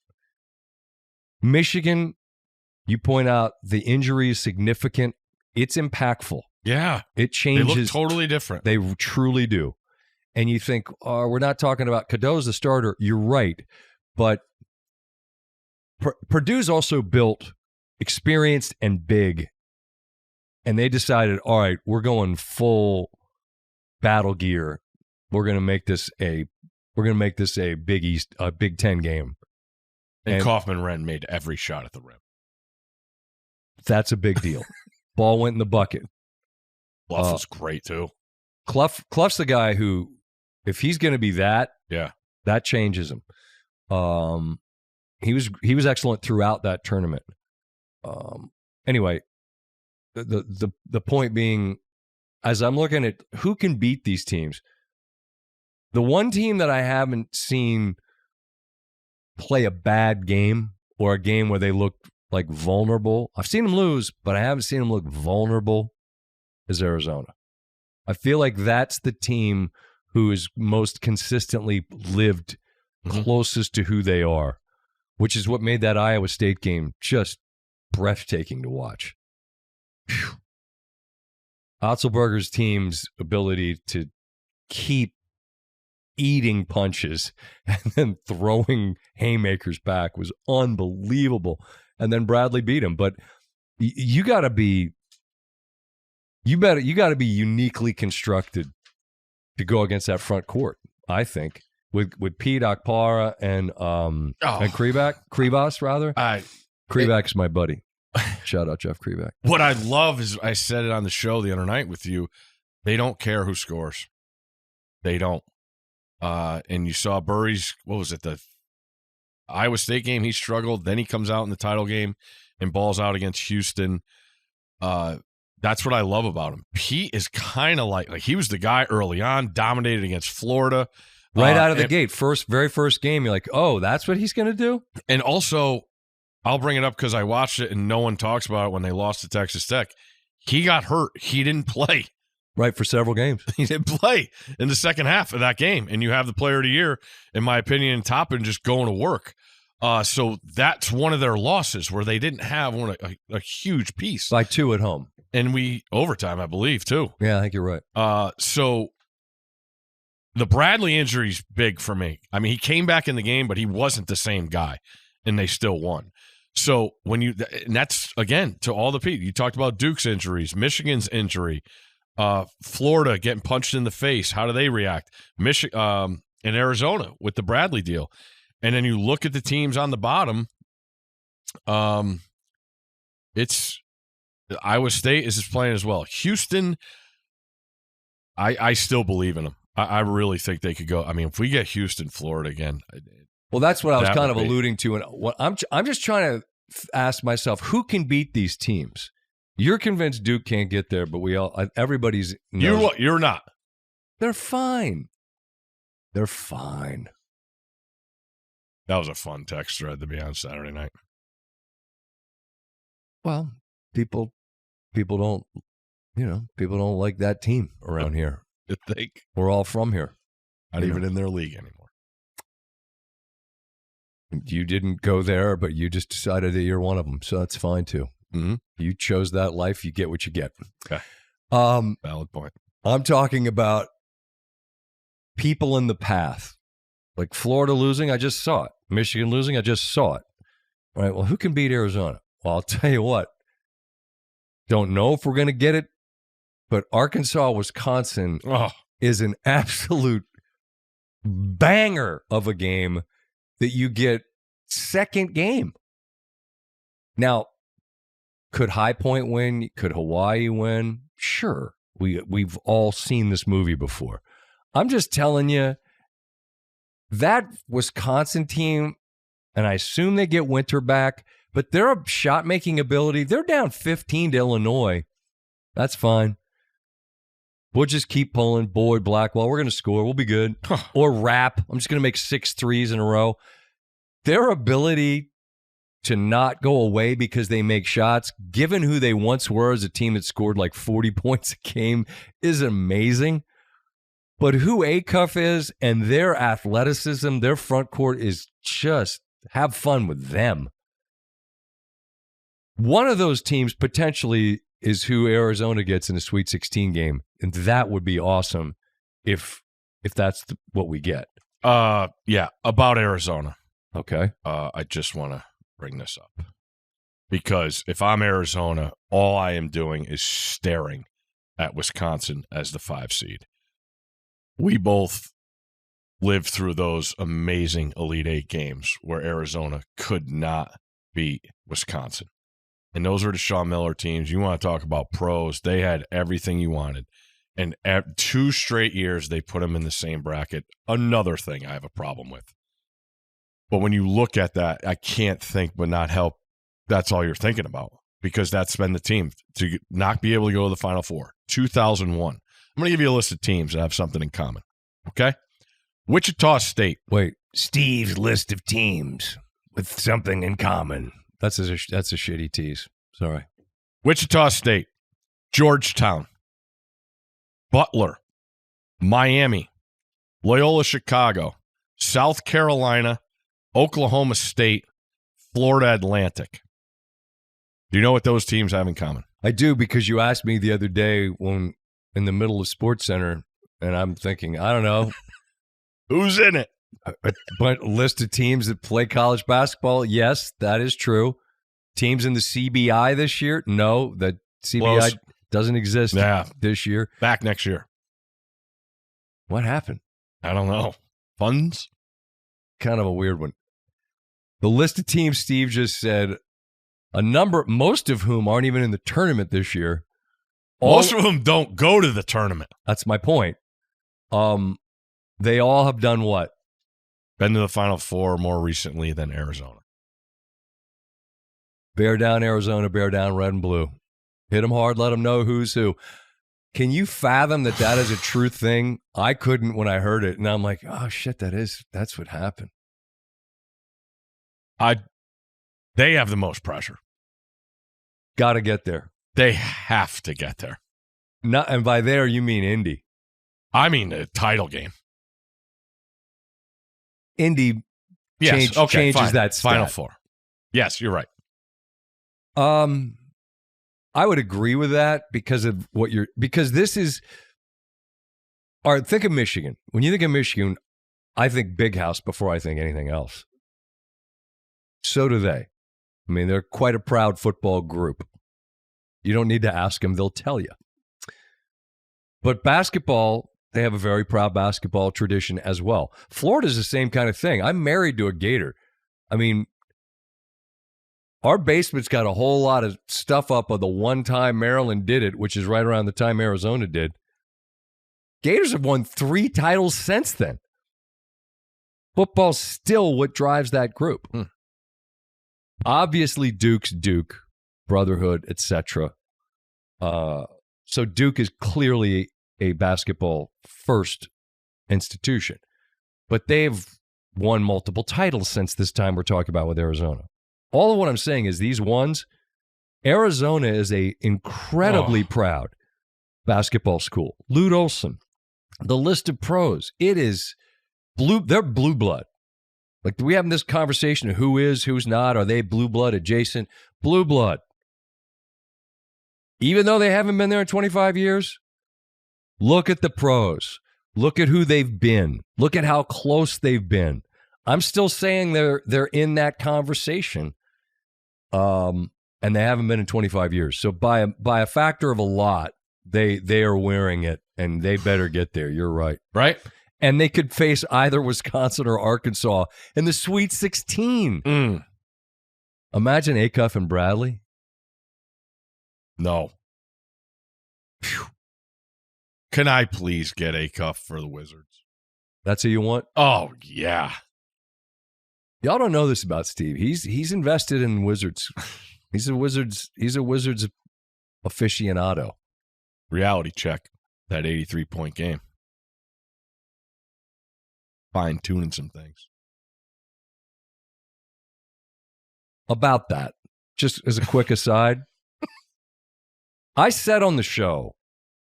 S1: Michigan, you point out the injury is significant. It's impactful.
S2: Yeah.
S1: It changes.
S2: They look totally different.
S1: They truly do. And you think, oh, we're not talking about Cadeau's the starter. You're right. But Purdue's also built experienced and big. And they decided, all right, we're going full battle gear. We're going to make this a Big Ten game.
S2: And Kaufman-Wren made every shot at the rim.
S1: That's a big deal. Ball went in the bucket.
S2: Clough was great too.
S1: Clough's the guy who, if he's going to be that,
S2: yeah,
S1: that changes him. He was excellent throughout that tournament. Anyway, the point being, as I'm looking at who can beat these teams, the one team that I haven't seen play a bad game or a game where they look like vulnerable, I've seen them lose, but I haven't seen them look vulnerable, is Arizona. I feel like that's the team who is most consistently lived closest to who they are, which is what made that Iowa State game just breathtaking to watch. Whew. Otzelberger's team's ability to keep eating punches and then throwing haymakers back was unbelievable. And then Bradley beat him. But you got to be uniquely constructed to go against that front court, I think, with Pete Okpara and Kribas rather. Kribak's my buddy. Shout out Jeff Kribak.
S2: What I love is, I said it on the show the other night with you, they don't care who scores. They don't. And you saw Burry's, what was it, the Iowa State game, he struggled. Then he comes out in the title game and balls out against Houston. That's what I love about him. Pete is kind of like he was the guy early on, dominated against Florida.
S1: Right out of the gate, very first game, you're like, oh, that's what he's going to do?
S2: And also, I'll bring it up because I watched it and no one talks about it when they lost to Texas Tech. He got hurt. He didn't play.
S1: Right, for several games.
S2: He didn't play in the second half of that game. And you have the player of the year, in my opinion, Toppin just going to work. So that's one of their losses where they didn't have a huge piece.
S1: By 2 at home.
S2: And overtime, I believe, too.
S1: Yeah, I think you're right.
S2: So the Bradley injury's big for me. I mean, he came back in the game, but he wasn't the same guy, and they still won. So and that's, again, to all the people. You talked about Duke's injuries, Michigan's injury, Florida getting punched in the face. How do they react? And Arizona with the Bradley deal. And then you look at the teams on the bottom. It's Iowa State is just playing as well. Houston, I still believe in them. I really think they could go. I mean, if we get Houston, Florida again.
S1: Well, that's what I was kind of alluding to. And what I'm just trying to ask myself, who can beat these teams? You're convinced Duke can't get there, but everybody's knows.
S2: You're not.
S1: They're fine. They're fine.
S2: That was a fun text thread to be on Saturday night.
S1: Well, people don't like that team around here.
S2: You think?
S1: We're all from here.
S2: Not even in their league anymore.
S1: You didn't go there, but you just decided that you're one of them, so that's fine too.
S2: Mm-hmm.
S1: You chose that life. You get what you get.
S2: Okay. Valid point.
S1: I'm talking about people in the path. Like Florida losing, I just saw it. Michigan losing, I just saw it. All right, well, who can beat Arizona? Well, I'll tell you what. Don't know if we're going to get it, but Arkansas, Wisconsin is an absolute banger of a game that you get second game. Now, could High Point win? Could Hawaii win? Sure. We've all seen this movie before. I'm just telling you, that Wisconsin team, and I assume they get Winter back, but their shot-making ability, they're down 15 to Illinois. That's fine. We'll just keep pulling. Boyd, Blackwell, we're going to score. We'll be good. Or Rapp. I'm just going to make 6 threes in a row. Their ability to not go away because they make shots, given who they once were as a team that scored like 40 points a game, is amazing. But who Acuff is and their athleticism, their front court is just have fun with them. One of those teams potentially is who Arizona gets in a Sweet 16 game, and that would be awesome if that's what we get.
S2: Yeah, about Arizona.
S1: Okay.
S2: I just want to bring this up because if I'm Arizona, all I am doing is staring at Wisconsin as the 5 seed. We both lived through those amazing Elite Eight games where Arizona could not beat Wisconsin. And those were the Sean Miller teams. You want to talk about pros. They had everything you wanted. And 2 straight years, they put them in the same bracket. Another thing I have a problem with. But when you look at that, I can't think but not help. That's all you're thinking about because that's been the team to not be able to go to the Final Four. 2001. I'm going to give you a list of teams that have something in common. Okay? Wichita State.
S1: Wait, Steve's list of teams with something in common. That's a shitty tease. Sorry.
S2: Wichita State, Georgetown, Butler, Miami, Loyola Chicago, South Carolina, Oklahoma State, Florida Atlantic. Do you know what those teams have in common?
S1: I do, because you asked me the other day when in the middle of Sports Center, and I'm thinking, I don't know.
S2: Who's in it?
S1: But list of teams that play college basketball, yes, that is true. Teams in the CBI this year? No, the CBI doesn't exist this year.
S2: Back next year.
S1: What happened?
S2: I don't know. Funds?
S1: Kind of a weird one. The list of teams Steve just said, most of whom aren't even in the tournament this year.
S2: Most of them don't go to the tournament.
S1: That's my point. They all have done what?
S2: Been to the Final Four more recently than Arizona.
S1: Bear down, Arizona. Bear down, red and blue. Hit them hard. Let them know who's who. Can you fathom that is a true thing? I couldn't when I heard it, and I'm like, oh shit, that's what happened.
S2: They have the most pressure.
S1: Got to get there.
S2: They have to get there.
S1: And by there you mean Indy.
S2: I mean the title game.
S1: Indy changes
S2: fine.
S1: that stat.
S2: Final Four. Yes, you're right.
S1: I would agree with that because this is. All right, think of Michigan. When you think of Michigan, I think Big House before I think anything else. So do they. I mean, they're quite a proud football group. You don't need to ask them, they'll tell you. But basketball, they have a very proud basketball tradition as well. Florida's the same kind of thing. I'm married to a Gator. I mean, our basement's got a whole lot of stuff up of the one time Maryland did it, which is right around the time Arizona did. Gators have won 3 titles since then. Football's still what drives that group. Obviously, Duke's Duke, brotherhood, etc. So Duke is clearly a basketball-first institution. But they've won multiple titles since this time we're talking about with Arizona. All of what I'm saying is these ones, Arizona is a incredibly proud basketball school. Lute Olson, the list of pros, it is blue. They're blue blood. Like, we having this conversation of who is, who's not. Are they blue blood adjacent? Blue blood. Even though they haven't been there in 25 years, look at the pros. Look at who they've been. Look at how close they've been. I'm still saying they're in that conversation, and they haven't been in 25 years. So by a factor of a lot, they are wearing it, and they better get there. You're right.
S2: Right?
S1: And they could face either Wisconsin or Arkansas in the Sweet 16. Imagine Acuff and Bradley.
S2: No. Phew. Can I please get Acuff for the Wizards?
S1: That's who you want?
S2: Oh, yeah.
S1: Y'all don't know this about Steve. He's invested in Wizards. He's a Wizards aficionado.
S2: Reality check. That 83-point game. Fine-tuning some things.
S1: About that, just as a quick aside, I said on the show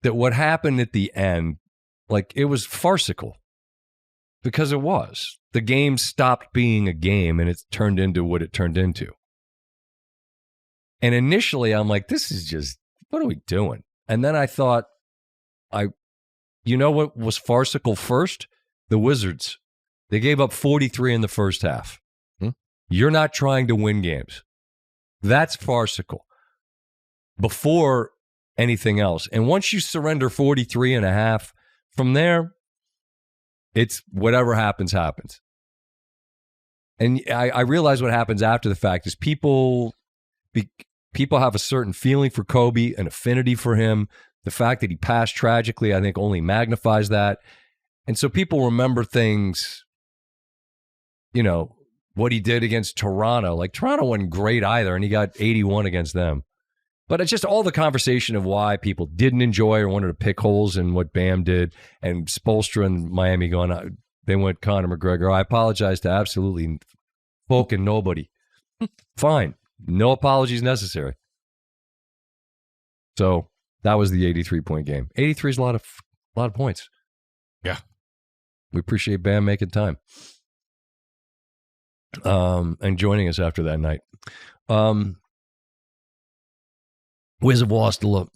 S1: that what happened at the end, like, it was farcical. Because it was. The game stopped being a game and it turned into what it turned into. And initially I'm like, this is just, what are we doing? And then I thought, you know what was farcical first? The Wizards. They gave up 43 in the first half. You're not trying to win games. That's farcical. Before anything else. And once you surrender 43 and a half, from there, it's whatever happens, happens. And I realize what happens after the fact is people have a certain feeling for Kobe, an affinity for him. The fact that he passed tragically, I think, only magnifies that. And so people remember things, you know, what he did against Toronto. Like, Toronto wasn't great either, and he got 81 against them. But it's just all the conversation of why people didn't enjoy or wanted to pick holes in what Bam did, and Spoelstra and Miami going, they went Conor McGregor. I apologize to absolutely fucking nobody. Fine. No apologies necessary. So that was the 83-point game. 83 is a lot of points.
S2: Yeah. We
S1: appreciate Bam making time. And joining us after that night. Wiz have lost 11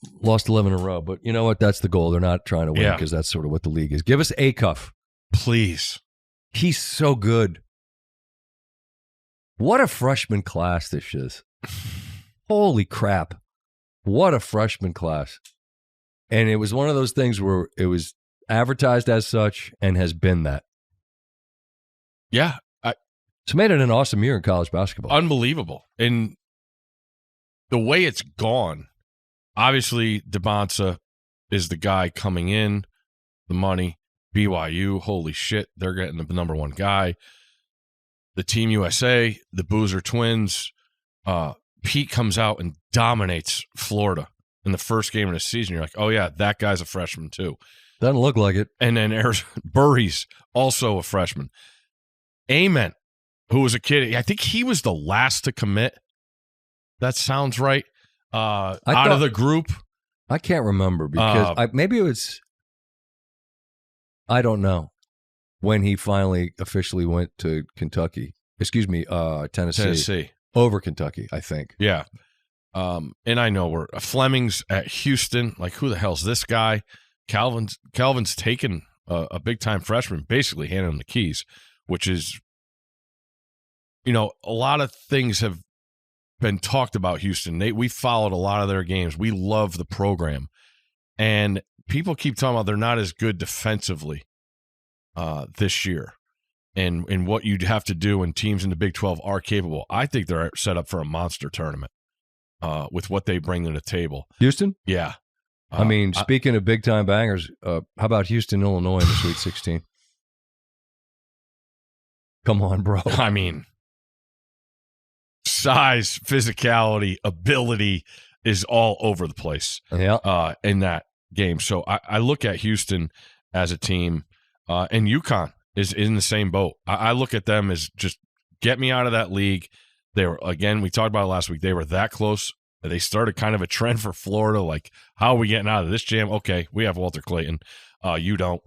S1: in a row, but you know what? That's the goal. They're not trying to win because that's sort of what the league is. Give us Acuff.
S2: Please.
S1: He's so good. What a freshman class this is. Holy crap. What a freshman class. And it was one of those things where it was advertised as such and has been that.
S2: Yeah.
S1: It's made it an awesome year in college basketball.
S2: Unbelievable. And the way it's gone, obviously DeBonsa is the guy coming in, the money. BYU, holy shit, they're getting the number one guy. The Team USA, the Boozer twins, Pete comes out and dominates Florida in the first game of the season. You're like, oh yeah, that guy's a freshman too.
S1: Doesn't look like it.
S2: And then Burry's also a freshman. Amen, who was a kid. I think he was the last to commit. That sounds right. Out of the group.
S1: I can't remember because maybe it was, I don't know, when he finally officially went to Kentucky. Excuse me, Tennessee. Over Kentucky, I think.
S2: Yeah. And I know we're Fleming's at Houston. Like, who the hell's this guy? Calvin's taken a big-time freshman, basically handing him the keys, which is, you know, a lot of things have been talked about Houston. We followed a lot of their games. We love the program. And people keep talking about they're not as good defensively this year. And what you'd have to do when teams in the Big 12 are capable. I think they're set up for a monster tournament with what they bring to the table.
S1: Houston?
S2: Yeah.
S1: I mean, speaking of big-time bangers, how about Houston, Illinois in the Sweet 16? Come on, bro.
S2: I mean, size, physicality, ability is all over the place in that game. So I look at Houston as a team, and UConn is in the same boat. I look at them as just get me out of that league. They were, again, we talked about it last week, they were that close. They started kind of a trend for Florida, like, how are we getting out of this jam? Okay, we have Walter Clayton. You don't.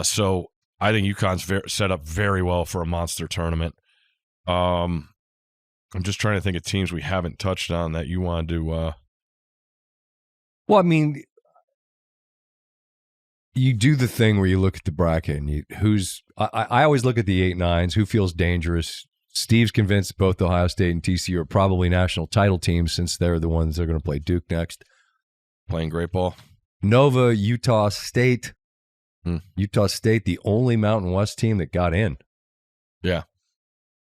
S2: So I think UConn's set up very well for a monster tournament. I'm just trying to think of teams we haven't touched on that you want to
S1: Well, I mean, you do the thing where you look at the bracket and I always look at the 8-9s, who feels dangerous. Steve's convinced both Ohio State and TCU are probably national title teams since they're the ones that are going to play Duke next.
S2: Playing great ball.
S1: Nova, Utah State. Utah State, the only Mountain West team that got in.
S2: Yeah.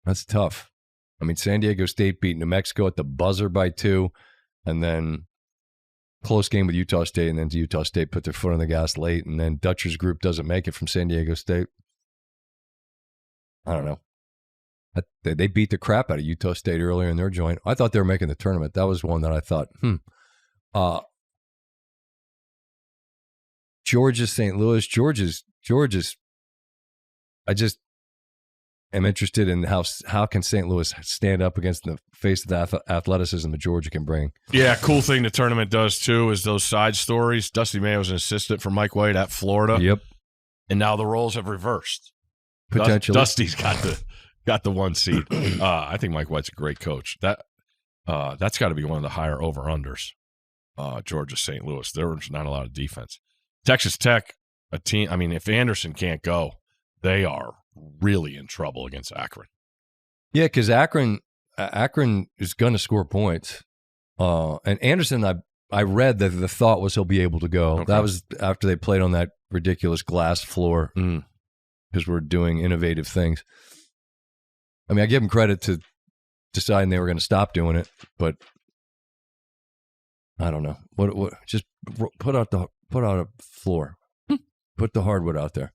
S1: That's tough. I mean, San Diego State beat New Mexico at the buzzer by 2, and then close game with Utah State, and then Utah State put their foot on the gas late, and then Dutcher's group doesn't make it from San Diego State. I don't know. They beat the crap out of Utah State earlier in their joint. I thought they were making the tournament. That was one that I thought, Georgia, St. Louis, Georgia's. I just am interested in how can St. Louis stand up against the face of the athleticism that Georgia can bring.
S2: Yeah, cool thing the tournament does too is those side stories. Dusty Mayo's an assistant for Mike White at Florida.
S1: Yep.
S2: And now the roles have reversed.
S1: Potentially.
S2: Dusty's got the 1 seed. I think Mike White's a great coach. That's got to be one of the higher over-unders. Georgia, St. Louis. There's not a lot of defense. Texas Tech, a team. I mean, if Anderson can't go, they are really in trouble against Akron.
S1: Yeah, because Akron is going to score points. And Anderson, I read that the thought was he'll be able to go. Okay. That was after they played on that ridiculous glass floor because we're doing innovative things. I mean, I give them credit to deciding they were going to stop doing it, but I don't know. What? Just put out a floor. Put the hardwood out there.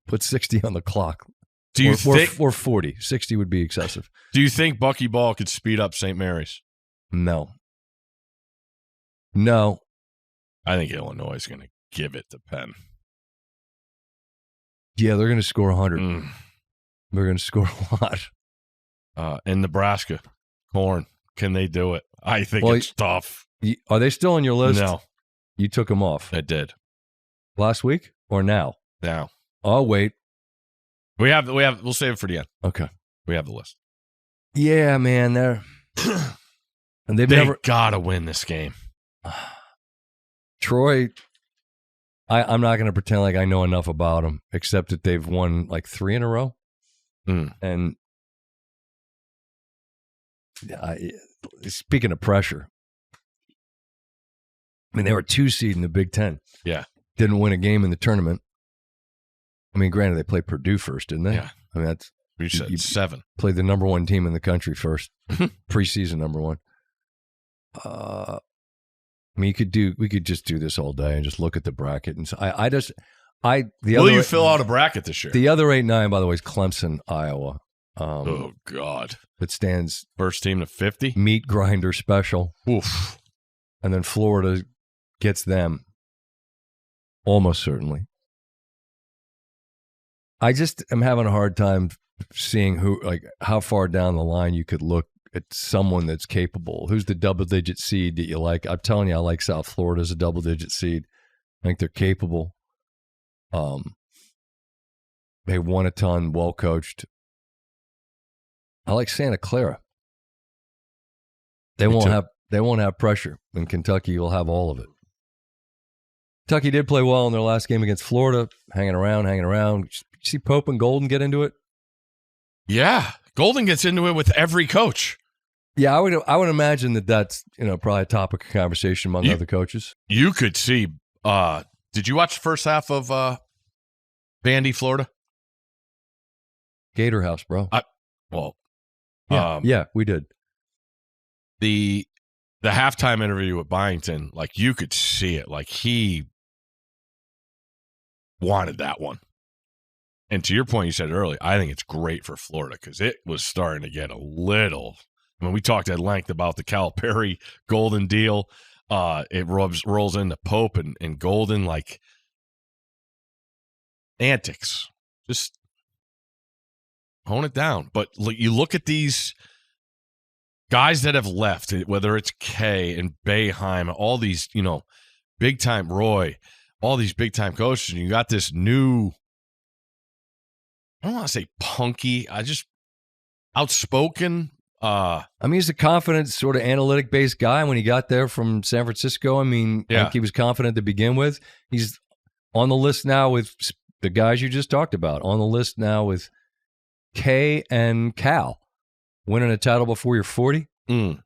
S1: Put 60 on the clock.
S2: Do you think
S1: or 40? 60 would be excessive.
S2: Do you think Bucky Ball could speed up St. Mary's?
S1: No.
S2: I think Illinois is going to give it to Penn.
S1: Yeah, they're going to score 100. They're going to score a lot.
S2: In Nebraska, Corn, can they do it? I think it's tough.
S1: Are they still on your list?
S2: No.
S1: You took them off.
S2: I did.
S1: Last week or now?
S2: Now.
S1: Oh, wait.
S2: We'll save it for the end.
S1: Okay.
S2: We have the list.
S1: Yeah, man. And
S2: they gotta win this game.
S1: Troy, I'm not going to pretend like I know enough about them, except that they've won like 3 in a row. And speaking of pressure, I mean, they were 2 seed in the Big Ten.
S2: Yeah.
S1: Didn't win a game in the tournament. I mean, granted, they played Purdue first, didn't they?
S2: Yeah.
S1: I mean,
S2: you said 7.
S1: Played the number 1 team in the country first, preseason number 1. I mean, we could just do this all day and just look at the bracket. And so
S2: Will you fill out a bracket this year?
S1: The other 8-9, by the way, is Clemson, Iowa.
S2: Oh God!
S1: It stands
S2: first team to 50.
S1: Meat grinder special.
S2: Oof.
S1: And then Florida gets them almost certainly. I just am having a hard time seeing how far down the line you could look at someone that's capable. Who's the double-digit seed that you like? I'm telling you, I like South Florida as a double-digit seed. I think they're capable. They won a ton, well-coached. I like Santa Clara. They won't have pressure, and Kentucky will have all of it. Kentucky did play well in their last game against Florida, hanging around. You see Pope and Golden get into it?
S2: Yeah, Golden gets into it with every coach.
S1: Yeah, I would imagine that's probably a topic of conversation among other coaches.
S2: You could see. Did you watch the first half of Vandy, Florida?
S1: Gator House, bro.
S2: Yeah,
S1: we did.
S2: The halftime interview with Byington, like you could see it, like he wanted that one. And to your point, you said earlier, I think it's great for Florida because it was starting to get a little. I mean, we talked at length about the Calipari Golden deal. It rolls into Pope and Golden, like antics. Just hone it down. But you look at these guys that have left, whether it's Kay and Boeheim, all these, big time Roy, all these big time coaches, and you got this new, I don't want to say punky, outspoken.
S1: I mean, he's a confident, sort of analytic-based guy. When he got there from San Francisco, I think he was confident to begin with. He's on the list now with the guys you just talked about, on the list now with Kay and Cal. Winning a title before you're 40?
S2: But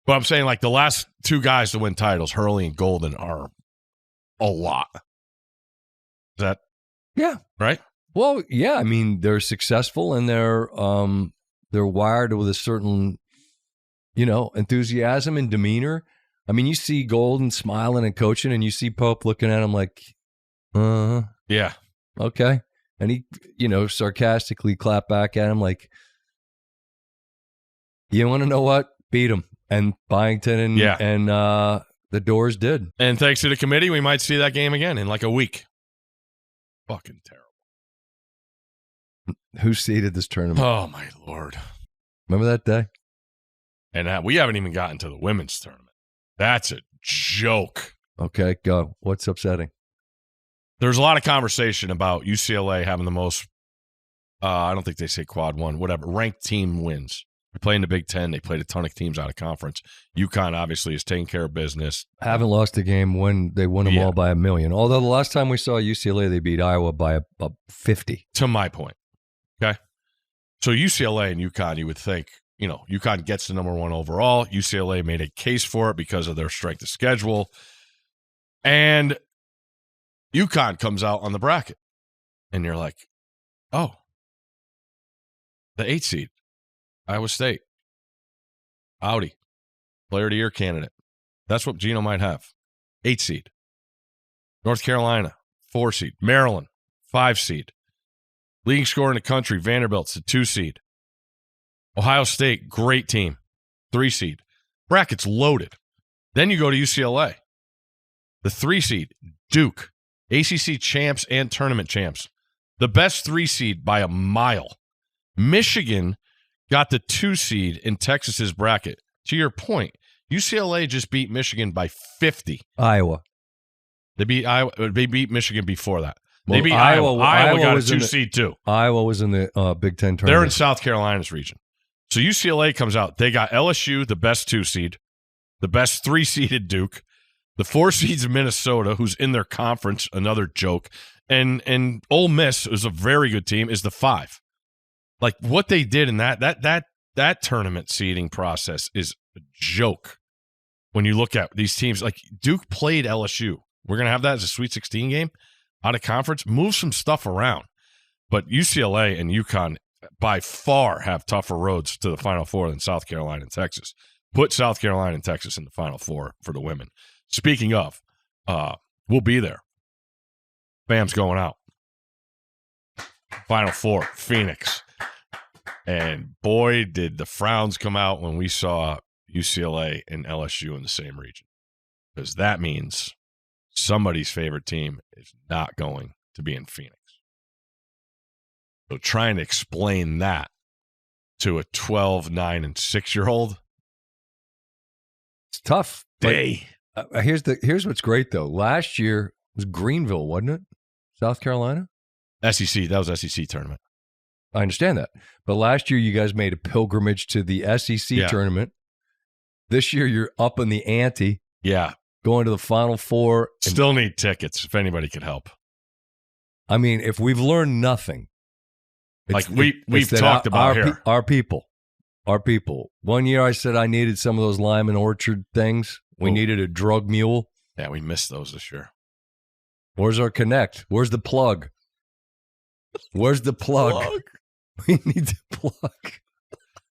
S2: I'm saying, like, the last 2 guys to win titles, Hurley and Golden, are a lot. Is that right?
S1: Well, yeah. I mean, they're successful and they're wired with a certain, enthusiasm and demeanor. I mean, you see Golden smiling and coaching, and you see Pope looking at him like,
S2: yeah,
S1: okay. And he, sarcastically clapped back at him like, you want to know what? Beat him. And Byington and the Doors did.
S2: And thanks to the committee, we might see that game again in like a week. Fucking terrible.
S1: Who seeded this tournament?
S2: Oh, my Lord.
S1: Remember that day?
S2: And we haven't even gotten to the women's tournament. That's a joke.
S1: Okay, go. What's upsetting?
S2: There's a lot of conversation about UCLA having the most, I don't think they say quad one, whatever, ranked team wins. They play in the Big Ten. They played a ton of teams out of conference. UConn obviously is taking care of business.
S1: Haven't lost a game when they won them all by 1 million. Although the last time we saw UCLA, they beat Iowa by about 50.
S2: To my point. Okay. So UCLA and UConn, you would think, UConn gets the number 1 overall. UCLA made a case for it because of their strength of schedule. And UConn comes out on the bracket. And you're like, oh, the 8 seed. Iowa State. Audi. Player of the Year candidate. That's what Geno might have. 8 seed. North Carolina. 4 seed. Maryland. 5 seed. Leading scorer in the country. Vanderbilt's the 2 seed. Ohio State. Great team. 3 seed. Bracket's loaded. Then you go to UCLA. The 3 seed. Duke. ACC champs and tournament champs. The best 3 seed by a mile. Michigan got the 2 seed in Texas's bracket. To your point, UCLA just beat Michigan by 50.
S1: Iowa.
S2: They beat Iowa. They beat Michigan before that.
S1: Well,
S2: they beat Iowa. Iowa got a
S1: was
S2: 2 seed too.
S1: Iowa was in the Big Ten tournament.
S2: They're in South Carolina's region. So UCLA comes out. They got LSU, the best 2 seed, the best 3 seeded Duke, the 4 seeds of Minnesota, who's in their conference, another joke, and Ole Miss is a very good team, is the 5. Like what they did in that tournament seeding process is a joke. When you look at these teams, like Duke played LSU. We're gonna have that as a Sweet 16 game out of conference. Move some stuff around. But UCLA and UConn by far have tougher roads to the Final Four than South Carolina and Texas. Put South Carolina and Texas in the Final Four for the women. Speaking of, we'll be there. Bam's going out. Final Four, Phoenix. And boy, did the frowns come out when we saw UCLA and LSU in the same region. Because that means somebody's favorite team is not going to be in Phoenix. So trying to explain that to a 12, 9, and 6-year-old.
S1: It's tough. Here's what's great, though. Last year was Greenville, wasn't it? South Carolina?
S2: SEC. That was SEC tournament.
S1: I understand that. But last year, you guys made a pilgrimage to the SEC tournament. This year, you're up in the ante.
S2: Yeah.
S1: Going to the Final Four.
S2: Still need tickets if anybody could help.
S1: I mean, if we've learned nothing.
S2: Like we've talked about here.
S1: Our people. 1 year I said I needed some of those lime and orchard things. We needed a drug mule.
S2: Yeah, we missed those this year.
S1: Where's our connect? Where's the plug? Where's the plug? We need the plug.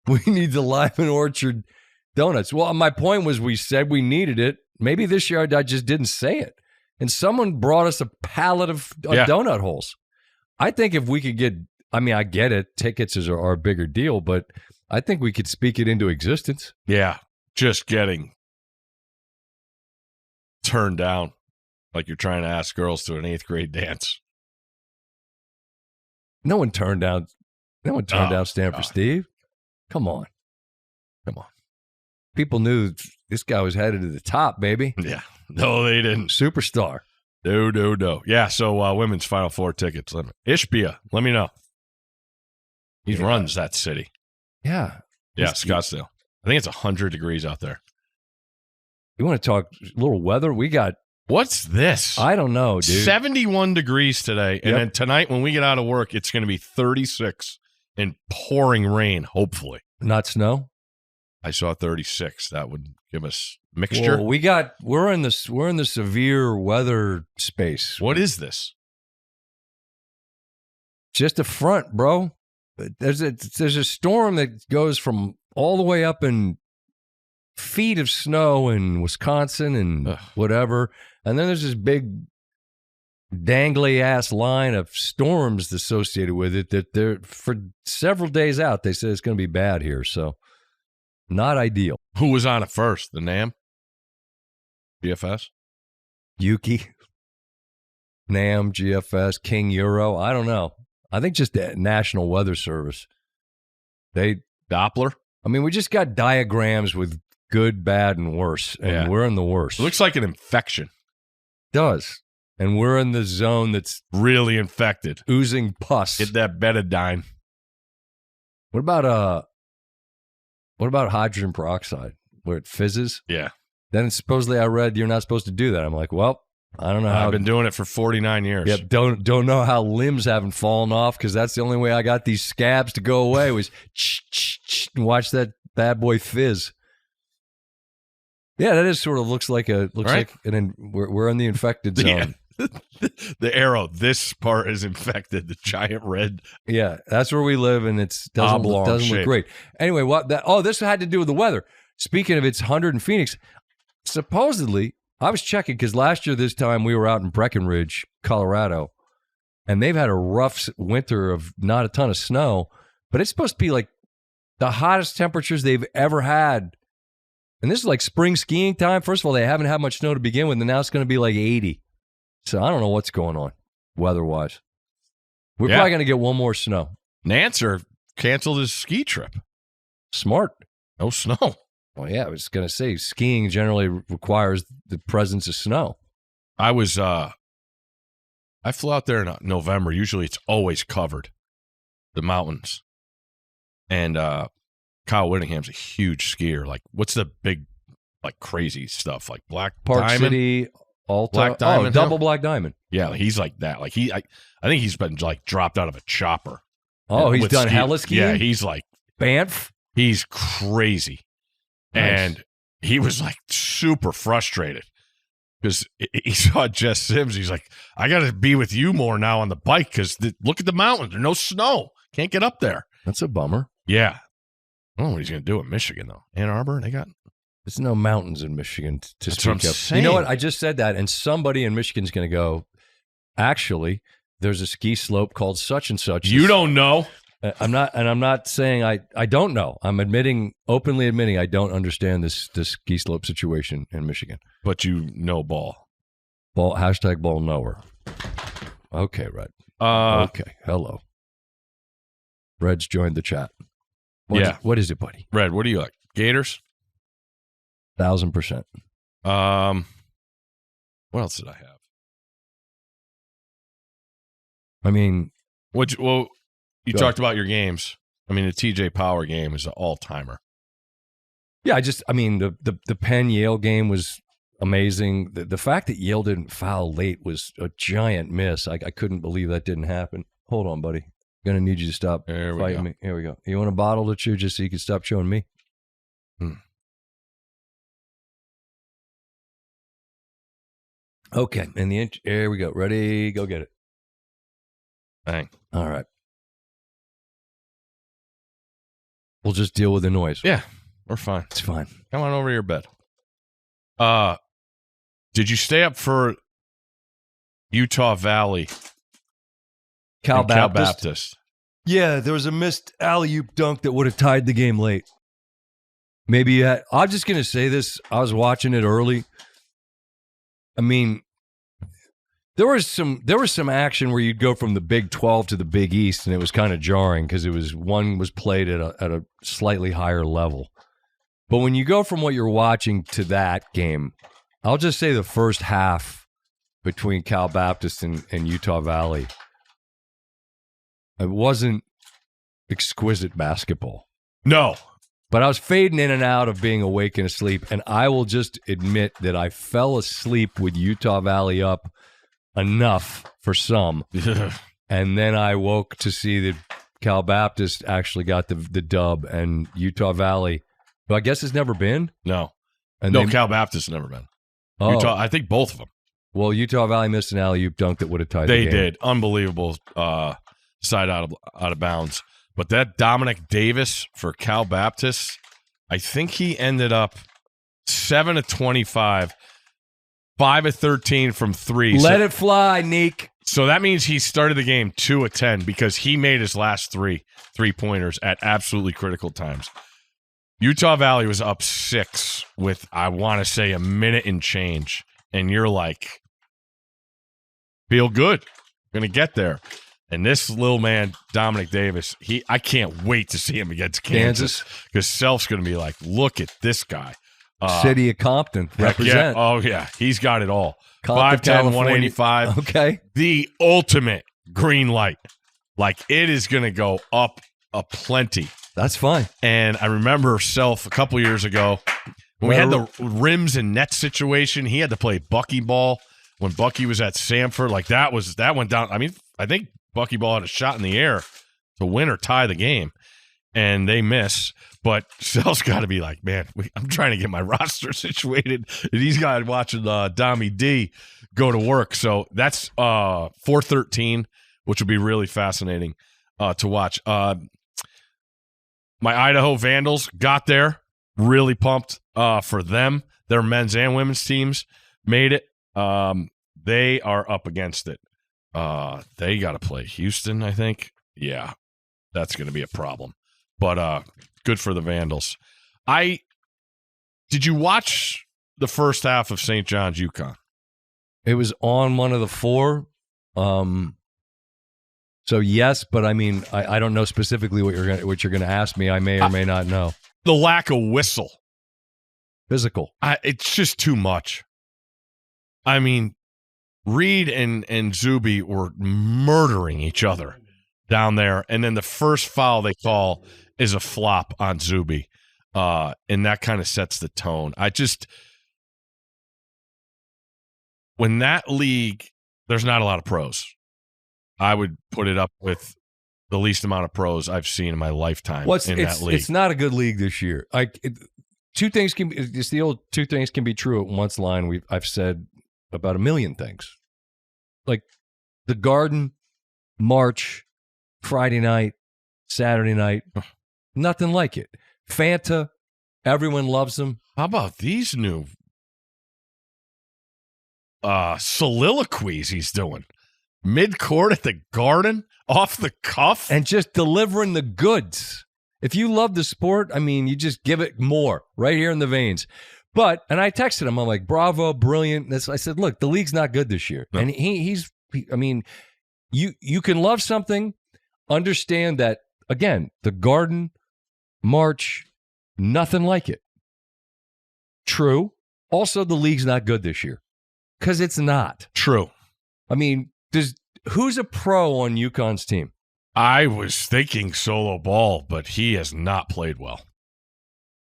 S1: We need the lime and orchard donuts. Well, my point was we said we needed it. Maybe this year I just didn't say it. And someone brought us a pallet of donut holes. I think if we could get, I mean, I get it. Tickets are a bigger deal, but I think we could speak it into existence.
S2: Yeah. Just getting turned down like you're trying to ask girls to an 8th grade dance.
S1: No one turned down Stanford Steve. Come on. People knew this guy was headed to the top, baby.
S2: Yeah. No, they didn't.
S1: Superstar.
S2: No. Yeah, so women's Final Four tickets. Ishbia, let me know. He runs that city.
S1: Yeah.
S2: Yeah, Scottsdale. I think it's 100 degrees out there.
S1: You want to talk a little weather? We got...
S2: What's this?
S1: I don't know, dude.
S2: 71 degrees today. And then tonight when we get out of work, it's going to be 36 and pouring rain, hopefully.
S1: Not snow?
S2: I saw 36. That would give us mixture.
S1: Well, we're in the severe weather space.
S2: What is this?
S1: Just a front, bro. There's a storm that goes from all the way up in feet of snow in Wisconsin and whatever. And then there's this big dangly ass line of storms associated with it that they're for several days out. They said it's going to be bad here, so not ideal.
S2: Who was on it first? The NAM? GFS?
S1: Yuki, NAM, GFS, King Euro. I don't know. I think just the National Weather Service.
S2: Doppler?
S1: I mean, we just got diagrams with good, bad, and worse, and we're in the worst.
S2: It looks like an infection.
S1: It does. And we're in the zone that's
S2: really infected.
S1: Oozing pus.
S2: Get that betadine.
S1: What about hydrogen peroxide, where it fizzes?
S2: Yeah.
S1: Then supposedly I read you're not supposed to do that. I'm like, well, I don't know how.
S2: I've been doing it for 49 years.
S1: Yep. Don't know how limbs haven't fallen off, because that's the only way I got these scabs to go away was and watch that bad boy fizz. Yeah, that is sort of looks like we're in the infected zone.
S2: Yeah. The arrow. This part is infected. The giant red.
S1: Yeah, that's where we live, and it doesn't look great. Anyway, this had to do with the weather. Speaking of, it's 100 in Phoenix. Supposedly, I was checking because last year this time we were out in Breckenridge, Colorado, and they've had a rough winter of not a ton of snow, but it's supposed to be like the hottest temperatures they've ever had. And this is like spring skiing time. First of all, they haven't had much snow to begin with, and now it's going to be like 80. So I don't know what's going on weather-wise. We're probably going to get one more snow.
S2: Nancer canceled his ski trip.
S1: Smart.
S2: No snow.
S1: Well, yeah, I was going to say skiing generally requires the presence of snow.
S2: I flew out there in November. Usually it's always covered, the mountains. And Kyle Whittingham's a huge skier. Like, what's the big, like, crazy stuff? Like Black
S1: Park
S2: Diamond?
S1: City, Alta.
S2: Black Diamond.
S1: Double Black Diamond.
S2: Yeah, he's like that. Like, I think he's been, like, dropped out of a chopper.
S1: Oh, he's done hella skiing?
S2: Yeah, he's like.
S1: Banff?
S2: He's crazy. Nice. And he was, like, super frustrated because he saw Jess Sims. He's like, I got to be with you more now on the bike because look at the mountains. There's no snow. Can't get up there.
S1: That's a bummer.
S2: Yeah. I don't know what he's going to do in Michigan, though. Ann Arbor,
S1: there's no mountains in Michigan to speak of.
S2: Saying.
S1: You know what? I just said that, and somebody in Michigan's going to go, actually, there's a ski slope called such and such.
S2: You don't know?
S1: I'm not saying I don't know. I'm openly admitting I don't understand this ski slope situation in Michigan.
S2: But you know ball.
S1: Hashtag ball knower. Okay, Red. Okay, hello. Red's joined the chat. What is it, buddy?
S2: Red, what do you like? Gators?
S1: 1,000%.
S2: What else did I have?
S1: I mean,
S2: you talked about your games. I mean, the TJ Power game is an all-timer.
S1: Yeah, the Penn Yale game was amazing. The fact that Yale didn't foul late was a giant miss. I couldn't believe that didn't happen. Hold on, buddy. I'm going to need you to stop fighting me. Here we go. You want a bottle to chew just so you can stop showing me? Okay. Here we go. Ready? Go get it.
S2: Bang.
S1: All right. We'll just deal with the noise.
S2: Yeah, we're fine.
S1: It's fine.
S2: Come on over to your bed. Did you stay up for Utah Valley?
S1: Cal Baptist? Yeah, there was a missed alley-oop dunk that would have tied the game late. Maybe you had. I'm just going to say this. I was watching it early. I mean, there was some action where you'd go from the Big 12 to the Big East, and it was kind of jarring because one was played at a slightly higher level. But when you go from what you're watching to that game, I'll just say the first half between Cal Baptist and Utah Valley, it wasn't exquisite basketball.
S2: No.
S1: But I was fading in and out of being awake and asleep, and I will just admit that I fell asleep with Utah Valley up enough for some, and then I woke to see that Cal Baptist actually got the dub, and Utah Valley, who I guess has never been?
S2: No.
S1: And
S2: Cal Baptist has never been.
S1: Oh.
S2: Utah, I think both of them.
S1: Well, Utah Valley missed an alley-oop dunk that would have tied the game.
S2: They did. Unbelievable side out of bounds. But that Dominic Davis for Cal Baptist, I think he ended up 7 of 25. 5 of 13 from 3.
S1: Let it fly, Neek.
S2: So that means he started the game 2 of 10 because he made his last 3-pointers at absolutely critical times. Utah Valley was up 6 with, I want to say, a minute and change. And you're like, feel good. Going to get there. And this little man, Dominic Davis, I can't wait to see him against Kansas. Because Self's going to be like, look at this guy.
S1: City of Compton, represent.
S2: Yeah. Oh, yeah. He's got it all.
S1: Compton,
S2: 5'10", 185.
S1: Okay.
S2: The ultimate green light. Like, it is going to go up a plenty.
S1: That's fine.
S2: And I remember Self a couple years ago when we had the rims and net situation. He had to play buckyball when Bucky was at Samford. Like, that went down. I mean, I think buckyball had a shot in the air to win or tie the game, and they miss. But Self's got to be like, man, I'm trying to get my roster situated. And he's got watching Dommy D go to work. So that's 4-13, which will be really fascinating to watch. My Idaho Vandals got there. Really pumped for them. Their men's and women's teams made it. They are up against it. They got to play Houston, I think. Yeah, that's going to be a problem. But good for the Vandals. Did you watch the first half of St. John's UConn?
S1: It was on one of the 4. So yes, but I mean, I don't know specifically what you're gonna ask me. I may or may not know.
S2: The lack of whistle,
S1: physical.
S2: It's just too much. I mean, Reed and Zuby were murdering each other down there, and then the first foul they call is a flop on Zuby, and that kind of sets the tone. When that league, there's not a lot of pros. I would put it up with the least amount of pros I've seen in my lifetime that league.
S1: It's not a good league this year. Two things can be, it's the old 2 things can be true at once line. I've said about a million things. Like the Garden, March, Friday night, Saturday night, nothing like it. Fanta, everyone loves them.
S2: How about these new soliloquies he's doing? Mid-court at the Garden, off the cuff.
S1: And just delivering the goods. If you love the sport, I mean, you just give it more right here in the veins. And I texted him, I'm like, bravo, brilliant. I said, look, the league's not good this year. No. And I mean, you can love something, understand that, again, the Garden, March, nothing like it. True. Also, the league's not good this year. Because it's not.
S2: True.
S1: I mean, who's a pro on UConn's team?
S2: I was thinking Solo Ball, but he has not played well.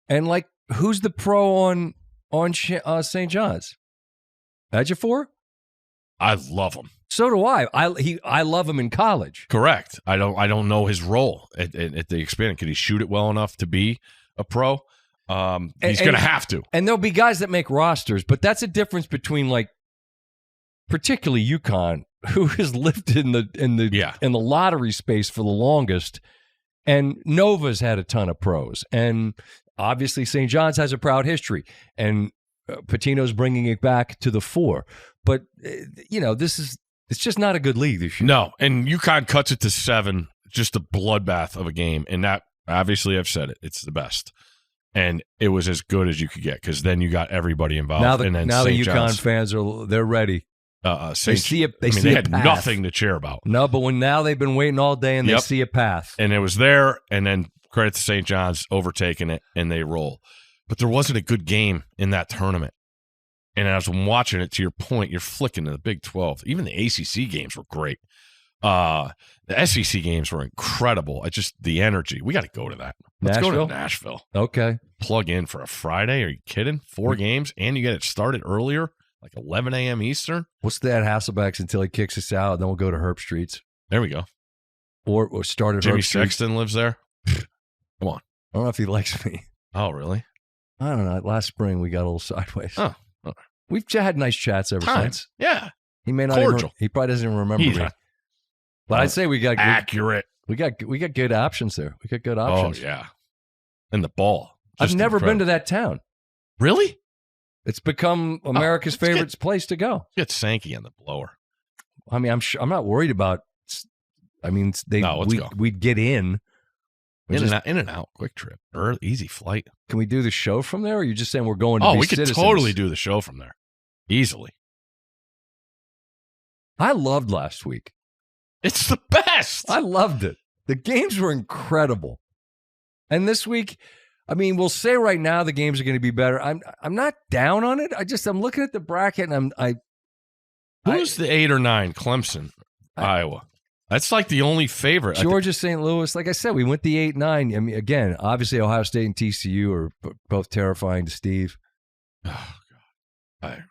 S1: And who's the pro on St. John's? Ejiofor?
S2: I love him.
S1: So do I. I love him in college.
S2: Correct. I don't know his role at the expanding. Could he shoot it well enough to be a pro? He's going to have to.
S1: And there'll be guys that make rosters, but that's a difference between particularly UConn, who has lived in the lottery space for the longest, and Nova's had a ton of pros, and obviously St. John's has a proud history, and Pitino's bringing it back to the 4. But it's just not a good league this year.
S2: No, and UConn cuts it to 7, just a bloodbath of a game, and that obviously I've said it's the best. And it was as good as you could get because then you got everybody involved.
S1: Now the UConn fans they're ready.
S2: They had nothing to cheer about.
S1: No, but now they've been waiting all day and they see a path.
S2: And it was there, and then credit to St. John's overtaking it, and they roll. But there wasn't a good game in that tournament. And as I'm watching it, to your point, you're flicking to the Big 12. Even the ACC games were great. The SEC games were incredible. The energy. We got to go to that. Let's go to Nashville.
S1: Okay.
S2: Plug in for a Friday. Are you kidding? 4 games, and you get it started earlier. 11 a.m. Eastern.
S1: What's that Hasselbeck's until he kicks us out? Then we'll go to Herb Streets.
S2: There we go.
S1: Or start at
S2: Jimmy
S1: Herb Streets.
S2: Sexton lives there. Come on.
S1: I don't know if he likes me.
S2: Oh, really?
S1: I don't know. Last spring we got a little sideways.
S2: Oh. Okay.
S1: We've had nice chats ever since.
S2: Yeah.
S1: He may not. He probably doesn't even remember me. But I'd say we got
S2: accurate.
S1: We got good options there. We got good options.
S2: Oh yeah. And the ball.
S1: I've never been to that town.
S2: Really?
S1: It's become America's favorite place to go.
S2: Get Sankey on the blower.
S1: I mean, I'm not worried about. I mean, we'd get in.
S2: In and out, quick trip, easy flight.
S1: Can we do the show from there, or are you just saying we're going to be
S2: we could
S1: citizens?
S2: Totally do the show from there. Easily.
S1: I loved last week.
S2: It's the best.
S1: I loved it. The games were incredible. And this week, I mean, we'll say right now the games are going to be better. I'm not down on it. I'm looking at the bracket and
S2: Who's the 8 or 9? Clemson, Iowa. That's like the only favorite.
S1: Georgia, St. Louis. Like I said, we went the 8-9. I mean, again, obviously Ohio State and TCU are both terrifying to Steve.
S2: Oh, God.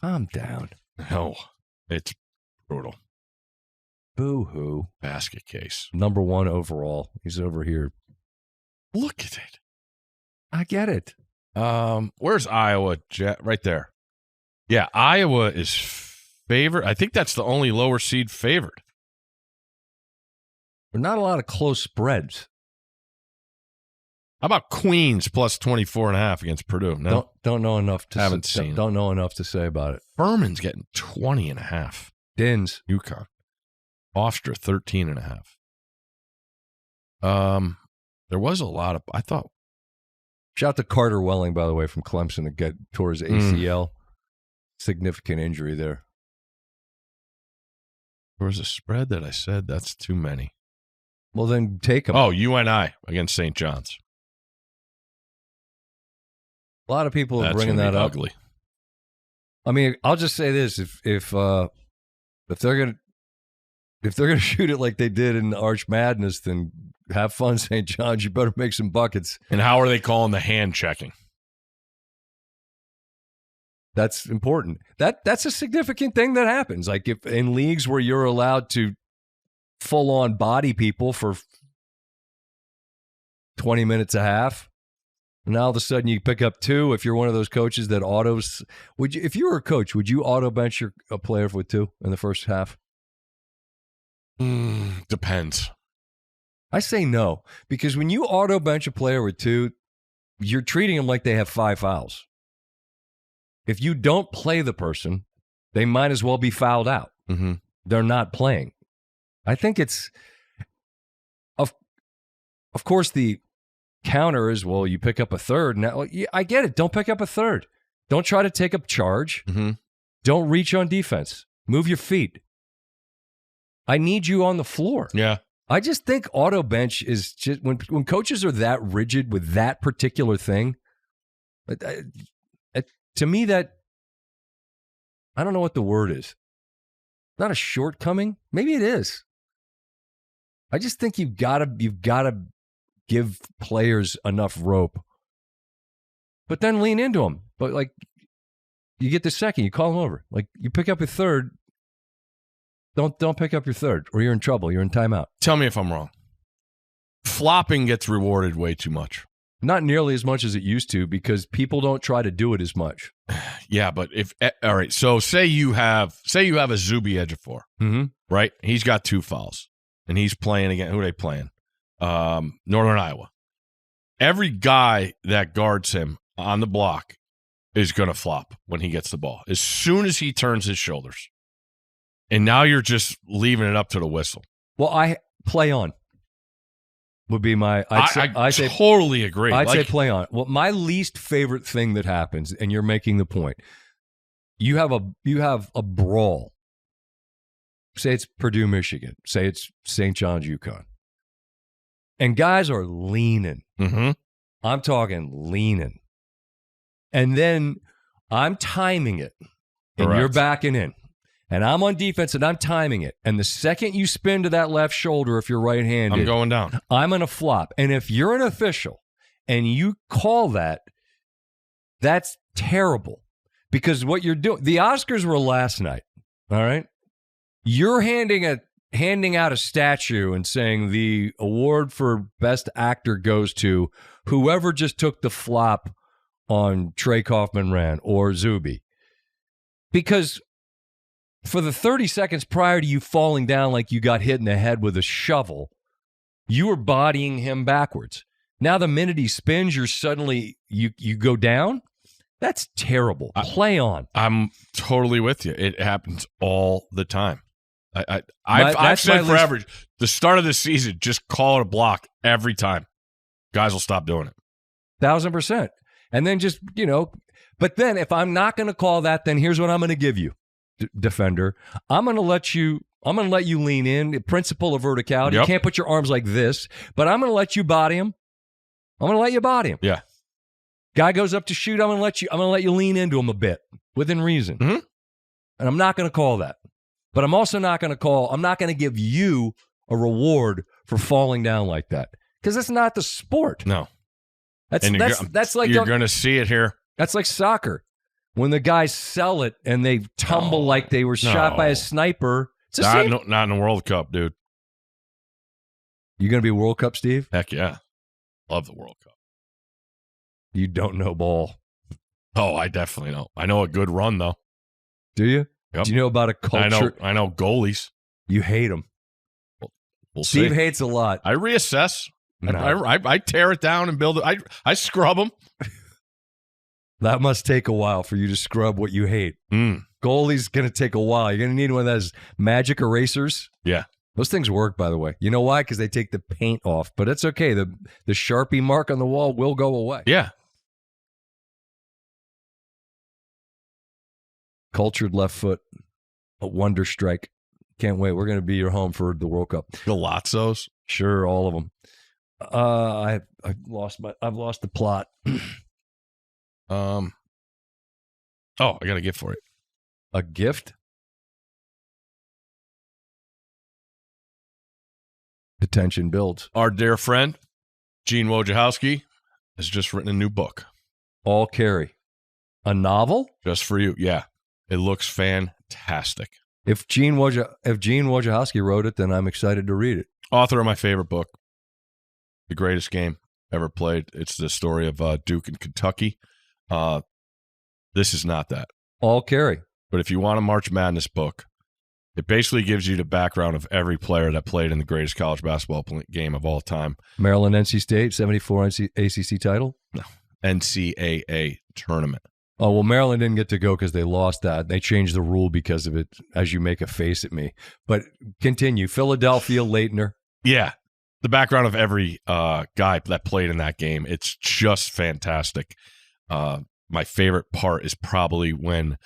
S1: Calm down.
S2: No, it's brutal.
S1: Boo-hoo.
S2: Basket case.
S1: Number 1 overall. He's over here.
S2: Look at it.
S1: I get it.
S2: Where's Iowa? Right there. Yeah, Iowa is favorite. I think that's the only lower seed favored.
S1: There are not a lot of close spreads.
S2: How about Queens plus 24.5 against Purdue? No,
S1: don't know enough to
S2: haven't seen.
S1: Don't know enough to say about it.
S2: Furman's getting 20.5.
S1: Dins.
S2: UConn. Hofstra 13.5. There was a lot of. I thought.
S1: Shout out to Carter Welling, by the way, from Clemson to get towards ACL. Significant injury there.
S2: There was a spread that I said that's too many.
S1: Well, then take them.
S2: Oh, UNI against St. John's.
S1: A lot of people are bringing that up.
S2: Ugly.
S1: I mean, I'll just say this: if they're gonna shoot it like they did in March Madness, then have fun, St. John's. You better make some buckets.
S2: And how are they calling the hand checking?
S1: That's important. That's a significant thing that happens. Like if in leagues where you're allowed to full on body people for 20 minutes a half, and now all of a sudden you pick up 2. If you're one of those coaches that autos, if you were a coach, would you auto bench a player with 2 in the first half?
S2: Depends.
S1: I say no, because when you auto bench a player with 2, you're treating them like they have 5 fouls. If you don't play the person, they might as well be fouled out.
S2: Mm-hmm.
S1: They're not playing. I think it's, of course, the counter is, well, you pick up a third. Now, I get it. Don't pick up a third. Don't try to take up charge.
S2: Mm-hmm.
S1: Don't reach on defense. Move your feet. I need you on the floor.
S2: Yeah.
S1: I just think auto bench is just, when coaches are that rigid with that particular thing, to me, that, I don't know what the word is. Not a shortcoming. Maybe it is. I just think you've got to give players enough rope, but then lean into them. But like, you get the second, you call them over. Like you pick up a third. Don't pick up your third, or you're in trouble. You're in timeout.
S2: Tell me if I'm wrong. Flopping gets rewarded way too much.
S1: Not nearly as much as it used to, because people don't try to do it as much.
S2: Yeah, but all right. So say you have a Zuby edge of 4, right? He's got 2 fouls, and he's playing again. Who are they playing? Northern Iowa. Every guy that guards him on the block is going to flop when he gets the ball as soon as he turns his shoulders. And now you're just leaving it up to the whistle.
S1: Well, I play on. Would be my.
S2: I totally agree.
S1: I'd say play on. Well, my least favorite thing that happens, and you're making the point. You have a brawl. Say it's Purdue, Michigan. Say it's St. John's, UConn. And guys are leaning.
S2: Mm-hmm.
S1: I'm talking leaning. And then I'm timing it, and
S2: Correct.
S1: You're backing in. And I'm on defense, and I'm timing it. And the second you spin to that left shoulder, if you're right-handed,
S2: I'm going down.
S1: I'm going to flop. And if you're an official and you call that, that's terrible. Because what you're doing, the Oscars were last night, all right? You're handing out a statue and saying the award for Best Actor goes to whoever just took the flop on Trey Kaufman-Ran or Zuby. Because for the 30 seconds prior to you falling down like you got hit in the head with a shovel, you were bodying him backwards. Now the minute he spins, you're suddenly, you go down. That's terrible. Play on.
S2: I'm totally with you. It happens all the time. I've said forever, the start of the season, just call it a block every time. Guys will stop doing it.
S1: 1,000%. And then just, but then if I'm not going to call that, then here's what I'm going to give you, defender. I'm going to let you lean in. The principle of verticality. Yep. You can't put your arms like this, but I'm going to let you body him. I'm going to let you body him.
S2: Yeah.
S1: Guy goes up to shoot. I'm going to let you lean into him a bit within reason.
S2: Mm-hmm.
S1: And I'm not going to call that. But I'm also not going to give you a reward for falling down like that. Because that's not the sport.
S2: No.
S1: That's like
S2: you're going to see it here.
S1: That's like soccer. When the guys sell it and they tumble like they were shot by a sniper. It's
S2: not in the World Cup, dude.
S1: You going to be World Cup, Steve?
S2: Heck yeah. Love the World Cup.
S1: You don't know ball.
S2: Oh, I definitely know. I know a good run, though.
S1: Do you?
S2: Yep.
S1: Do you know about a culture?
S2: I know goalies.
S1: You hate them.
S2: We'll
S1: Steve
S2: see.
S1: Hates a lot.
S2: I reassess.
S1: No.
S2: I tear it down and build it. I scrub them.
S1: That must take a while for you to scrub what you hate. Goalie's going to take a while. You're going to need one of those magic erasers.
S2: Yeah.
S1: Those things work, by the way. You know why? Because they take the paint off. But it's okay. The Sharpie mark on the wall will go away.
S2: Yeah.
S1: Cultured left foot. A wonder strike. Can't wait. We're going to be your home for the World Cup.
S2: Golazzos?
S1: Sure, all of them. I've lost the plot.
S2: I got a gift for you.
S1: A gift? The tension builds.
S2: Our dear friend, Gene Wojciechowski, has just written a new book.
S1: All carry. A novel?
S2: Just for you. Yeah. It looks fantastic.
S1: If Gene Wojciechowski wrote it, then I'm excited to read it.
S2: Author of my favorite book, The Greatest Game Ever Played. It's the story of Duke and Kentucky. This is not that.
S1: All carry.
S2: But if you want a March Madness book, it basically gives you the background of every player that played in the greatest college basketball game of all time.
S1: Maryland, NC State, 74 ACC title?
S2: No. NCAA Tournament.
S1: Oh, well, Maryland didn't get to go because they lost that. They changed the rule because of it, as you make a face at me. But continue. Philadelphia, Leitner.
S2: Yeah. The background of every guy that played in that game. It's just fantastic. My favorite part is probably when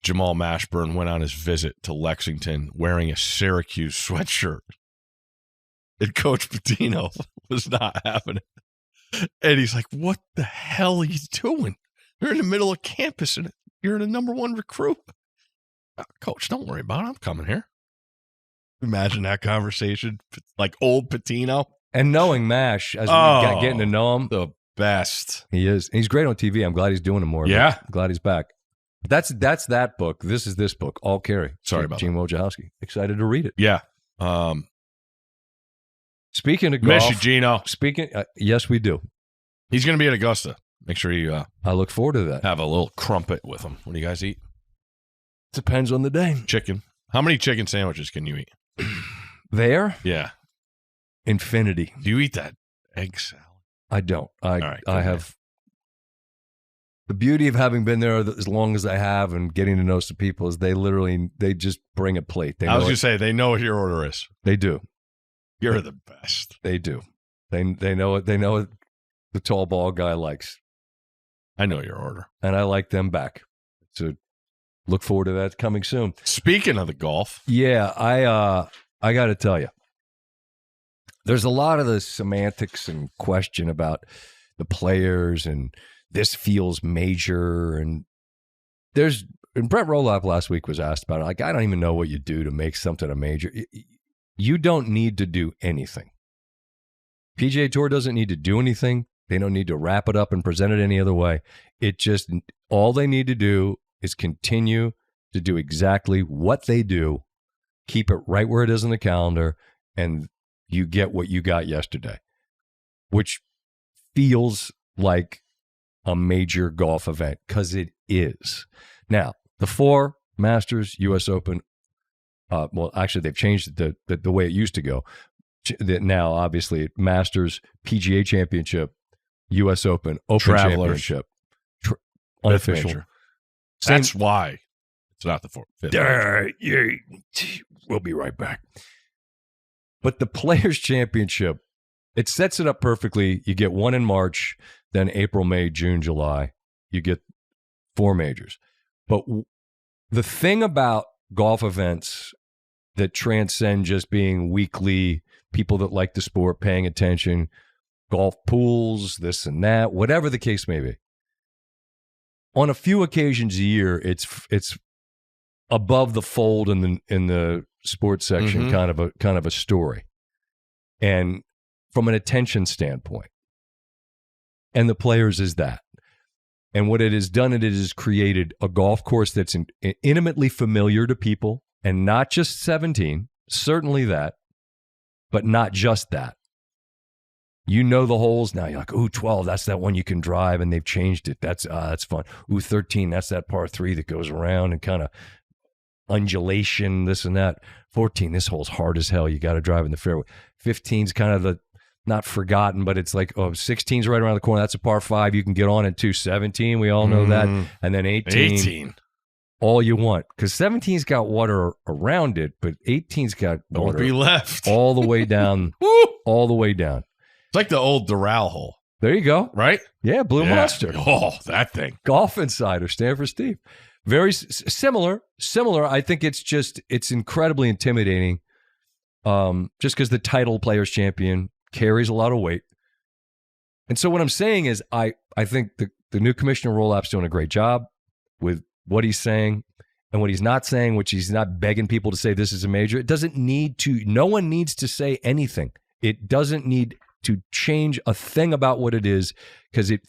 S2: Jamal Mashburn went on his visit to Lexington wearing a Syracuse sweatshirt. And Coach Pitino was not having it. And he's like, what the hell are you doing? You're in the middle of campus and you're the number one recruit. Coach, don't worry about it. I'm coming here. Imagine that conversation. Like old Pitino.
S1: And knowing Mash, as we got getting to know him.
S2: The best.
S1: He is. He's great on TV. I'm glad he's doing it more.
S2: Yeah.
S1: I'm glad he's back. But that's that book. This is this book. All carry.
S2: Sorry about
S1: Gene Wojciechowski. Excited to read it.
S2: Yeah.
S1: Speaking of golf.
S2: Miss you, Geno.
S1: Yes, we do.
S2: He's going to be at Augusta. Make sure you
S1: I look forward to that.
S2: Have a little crumpet with him. What do you guys eat?
S1: Depends on the day.
S2: Chicken. How many chicken sandwiches can you eat?
S1: There?
S2: Yeah.
S1: Infinity.
S2: Do you eat that egg salad?
S1: I don't. I
S2: have.
S1: Here. The beauty of having been there as long as I have and getting to know some people is they just bring a plate.
S2: I was going to say, they know what your order is.
S1: They do.
S2: You're the best.
S1: They do. They know it. They know what the tall ball guy likes.
S2: I know your order.
S1: And I like them back. So look forward to that coming soon.
S2: Speaking of the golf.
S1: Yeah, I got to tell you. There's a lot of the semantics and question about the players and this feels major. And Brett Roloff last week was asked about it. Like, I don't even know what you do to make something a major. You don't need to do anything. PGA Tour doesn't need to do anything. They don't need to wrap it up and present it any other way. All they need to do is continue to do exactly what they do, keep it right where it is on the calendar, and you get what you got yesterday, which feels like a major golf event because it is. Now, the 4 Masters, U.S. Open, well, actually, they've changed the way it used to go. Now, obviously, Masters, PGA Championship, U.S. Open, Open
S2: Travelers.
S1: Championship. unofficial.
S2: Major. That's why it's not the fifth.
S1: We'll be right back. But the Players' Championship, it sets it up perfectly. You get one in March, then April, May, June, July. You get 4 majors. But the thing about golf events that transcend just being weekly, people that like the sport, paying attention, golf pools, this and that, whatever the case may be. On a few occasions a year, it's above the fold in the sports section, kind of a story, and from an attention standpoint. And the Players is that. And what it has done, it has created a golf course that's intimately familiar to people, and not just 17, certainly that, but not just that. You know the holes now. You're like, ooh, 12, that's that one you can drive, and they've changed it. That's fun. Ooh, 13, that's that par 3 that goes around and kind of undulation, this and that. 14, this hole's hard as hell. You got to drive in the fairway. 15's kind of the not forgotten, but it's like, 16's right around the corner. That's a par 5. You can get on it too. 17, we all know that. And then 18. All you want. Because 17's got water around it, but 18's got water.
S2: Don't be left.
S1: All the way down. All the way down.
S2: It's like the old Doral hole.
S1: There you go.
S2: Right?
S1: Yeah, Blue Monster.
S2: Oh, that thing.
S1: Golf Insider, Stanford Steve. Very similar. I think it's incredibly intimidating just because the title Players Champion carries a lot of weight. And so what I'm saying is I think the new Commissioner Rolap's doing a great job with what he's saying and what he's not saying, which he's not begging people to say this is a major. It doesn't need to, no one needs to say anything. It doesn't need to change a thing about what it is because it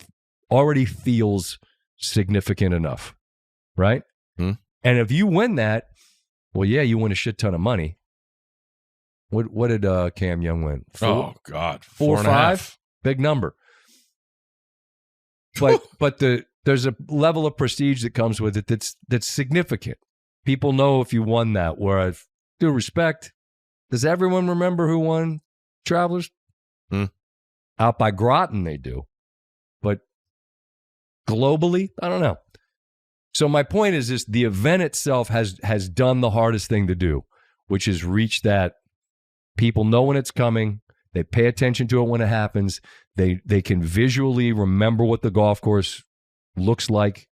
S1: already feels significant enough, right? And if you win that, well, yeah, you win a shit ton of money. What did Cam Young win? 4?
S2: Oh, God.
S1: 4 or 5? Big number. But there's a level of prestige that comes with it that's significant. People know if you won that, where I've due respect. Does everyone remember who won Travelers? Out by Groton, they do. But globally, I don't know. So my point is this, the event itself has done the hardest thing to do, which is reach that people know when it's coming. They pay attention to it when it happens. They can visually remember what the golf course looks like.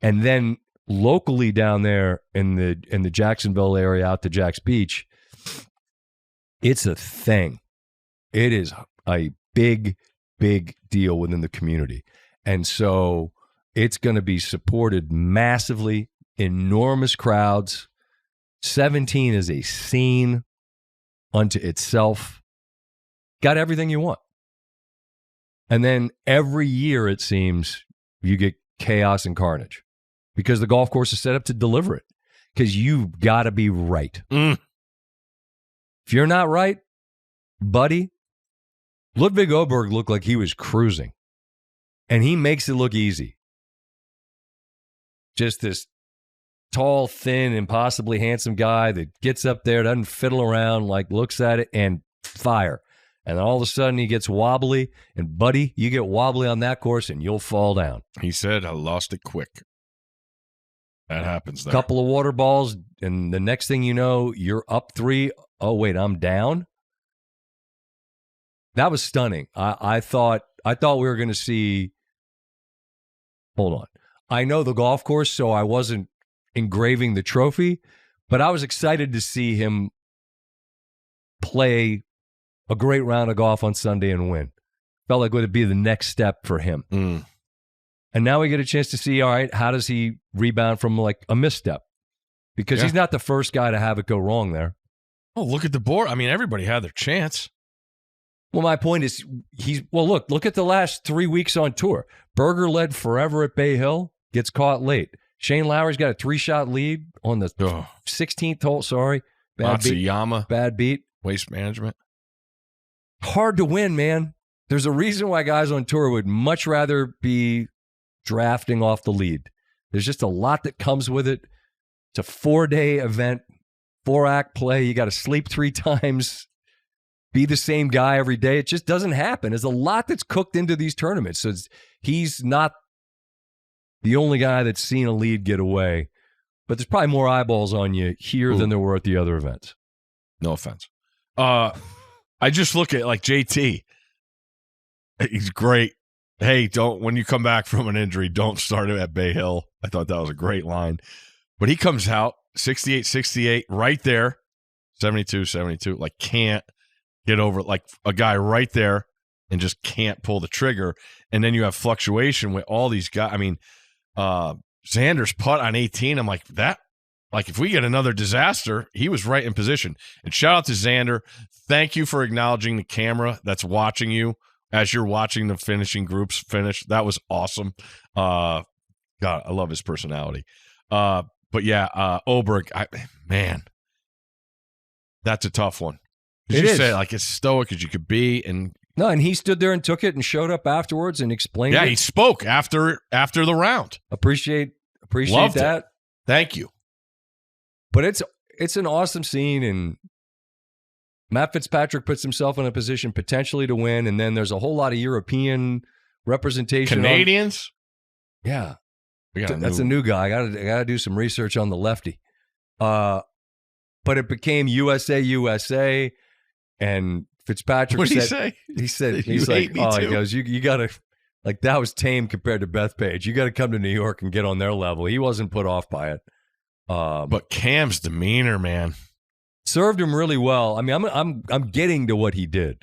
S1: And then locally down there in the Jacksonville area out to Jack's Beach, it's a thing. It is a big, big deal within the community. And so it's going to be supported massively, enormous crowds. 17 is a scene unto itself. Got everything you want. And then every year, it seems, you get chaos and carnage because the golf course is set up to deliver it because you've got to be right. If you're not right, buddy, Ludwig Oberg looked like he was cruising, and he makes it look easy. Just this tall, thin, impossibly handsome guy that gets up there, doesn't fiddle around, like looks at it and fire. And then all of a sudden he gets wobbly, and buddy, you get wobbly on that course and you'll fall down.
S2: He said, I lost it quick. That happens there.
S1: Couple of water balls, and the next thing you know, you're up 3. Oh, wait, I'm down? That was stunning. I thought we were going to see, hold on. I know the golf course, so I wasn't engraving the trophy, but I was excited to see him play a great round of golf on Sunday and win. Felt like it would be the next step for him. And now we get a chance to see, all right, how does he rebound from like a misstep? Because he's not the first guy to have it go wrong there.
S2: Oh, look at the board. I mean, everybody had their chance.
S1: Well, my point is, look at the last 3 weeks on tour. Berger led forever at Bay Hill, gets caught late. Shane Lowry's got a 3-shot lead on the 16th hole. Sorry.
S2: Matsuyama.
S1: Bad beat.
S2: Waste management.
S1: Hard to win, man. There's a reason why guys on tour would much rather be drafting off the lead. There's just a lot that comes with it. It's a 4-day event, 4-act play. You got to sleep 3 times, be the same guy every day. It just doesn't happen. There's a lot that's cooked into these tournaments. So he's not the only guy that's seen a lead get away. But there's probably more eyeballs on you here than there were at the other events.
S2: No offense. I just look at like JT. He's great. Hey, when you come back from an injury, don't start it at Bay Hill. I thought that was a great line. But he comes out 68-68 right there. 72-72. Like can't get over like a guy right there and just can't pull the trigger. And then you have fluctuation with all these guys. I mean, Xander's putt on 18. I'm like, that, like if we get another disaster, he was right in position. And shout out to Xander. Thank you for acknowledging the camera that's watching you as you're watching the finishing groups finish. That was awesome. God, I love his personality. But yeah, Oberg, man, that's a tough one.
S1: It is.
S2: Say like as stoic as you could be, and
S1: no, and he stood there and took it and showed up afterwards and explained.
S2: Yeah,
S1: it.
S2: He spoke after the round.
S1: Appreciate
S2: Loved
S1: that.
S2: It. Thank you.
S1: But it's an awesome scene, and Matt Fitzpatrick puts himself in a position potentially to win, and then there's a whole lot of European representation.
S2: Canadians?
S1: Yeah. That's a new guy. I gotta do some research on the lefty. But it became USA, and Fitzpatrick
S2: what did
S1: said,
S2: he say?
S1: He's like, oh, he goes, you gotta, like, that was tame compared to Bethpage. You got to come to New York and get on their level. He wasn't put off by it.
S2: But Cam's demeanor, man,
S1: served him really well. I mean, I'm getting to what he did,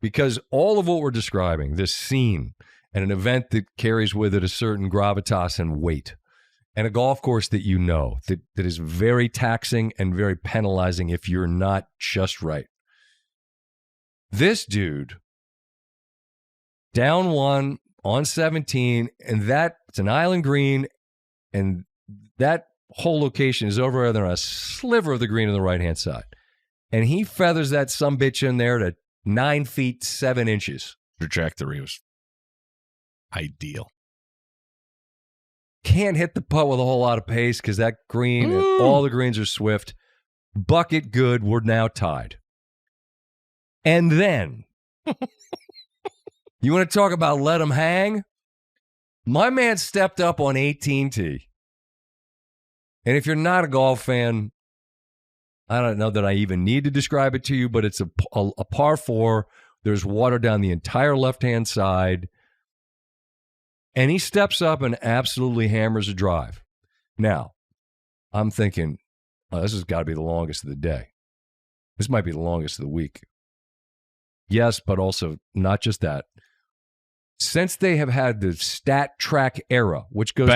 S1: because all of what we're describing, this scene and an event that carries with it a certain gravitas and weight, and a golf course that you know that is very taxing and very penalizing if you're not just right. This dude, down one on 17, and it's an island green, and that whole location is over there on a sliver of the green on the right-hand side. And he feathers that sumbitch in there to 9 feet 7 inches.
S2: Trajectory was ideal.
S1: Can't hit the putt with a whole lot of pace because that green, and all the greens are swift. Bucket good. We're now tied. And then, you want to talk about let him hang? My man stepped up on 18T. And if you're not a golf fan, I don't know that I even need to describe it to you, but it's a par 4. There's water down the entire left-hand side. And he steps up and absolutely hammers a drive. Now, I'm thinking, this has got to be the longest of the day. This might be the longest of the week. Yes, but also not just that. Since they have had the stat track era, which goes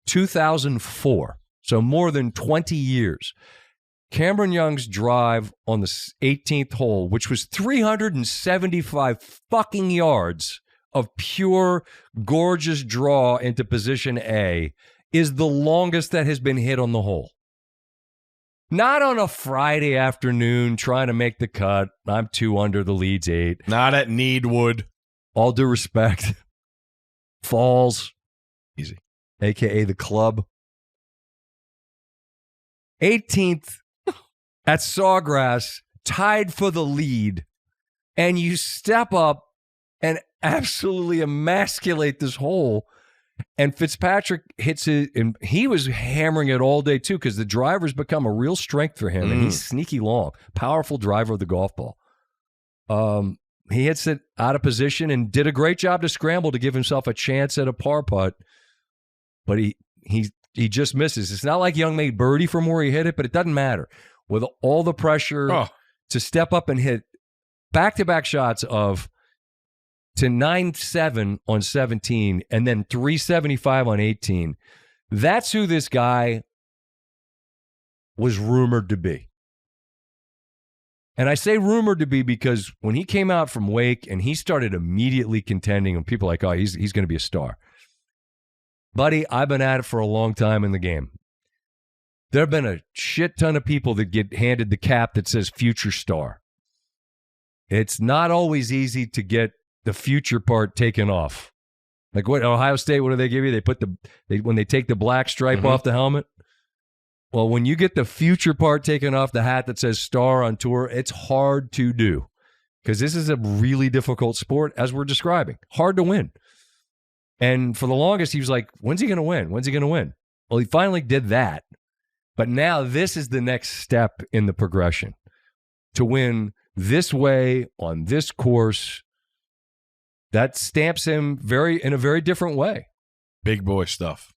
S1: 2004, so more than 20 years, Cameron Young's drive on the 18th hole, which was 375 fucking yards of pure, gorgeous draw into position A, is the longest that has been hit on the hole. Not on a Friday afternoon trying to make the cut. I'm 2 under, the lead's 8.
S2: Not at Needwood.
S1: All due respect. Falls.
S2: Easy.
S1: AKA the club. 18th at Sawgrass, tied for the lead. And you step up and absolutely emasculate this hole. And Fitzpatrick hits it, and he was hammering it all day, too, because the driver's become a real strength for him, and he's sneaky long. Powerful driver of the golf ball. He hits it out of position and did a great job to scramble to give himself a chance at a par putt, but he just misses. It's not like Young made birdie from where he hit it, but it doesn't matter. With all the pressure to step up and hit back-to-back shots to 9-7 on 17 and then 375 on 18. That's who this guy was rumored to be. And I say rumored to be because when he came out from Wake and he started immediately contending, and people are like, oh, he's going to be a star. Buddy, I've been at it for a long time in the game. There have been a shit ton of people that get handed the cap that says future star. It's not always easy to get the future part taken off. Like what Ohio State, what do they give you? They put when they take the black stripe off the helmet. Well, when you get the future part taken off the hat that says star on tour, it's hard to do because this is a really difficult sport, as we're describing. Hard to win. And for the longest, he was like, when's he going to win? When's he going to win? Well, he finally did that. But now this is the next step in the progression. To win this way on this course, that stamps him in a very different way.
S2: Big boy stuff.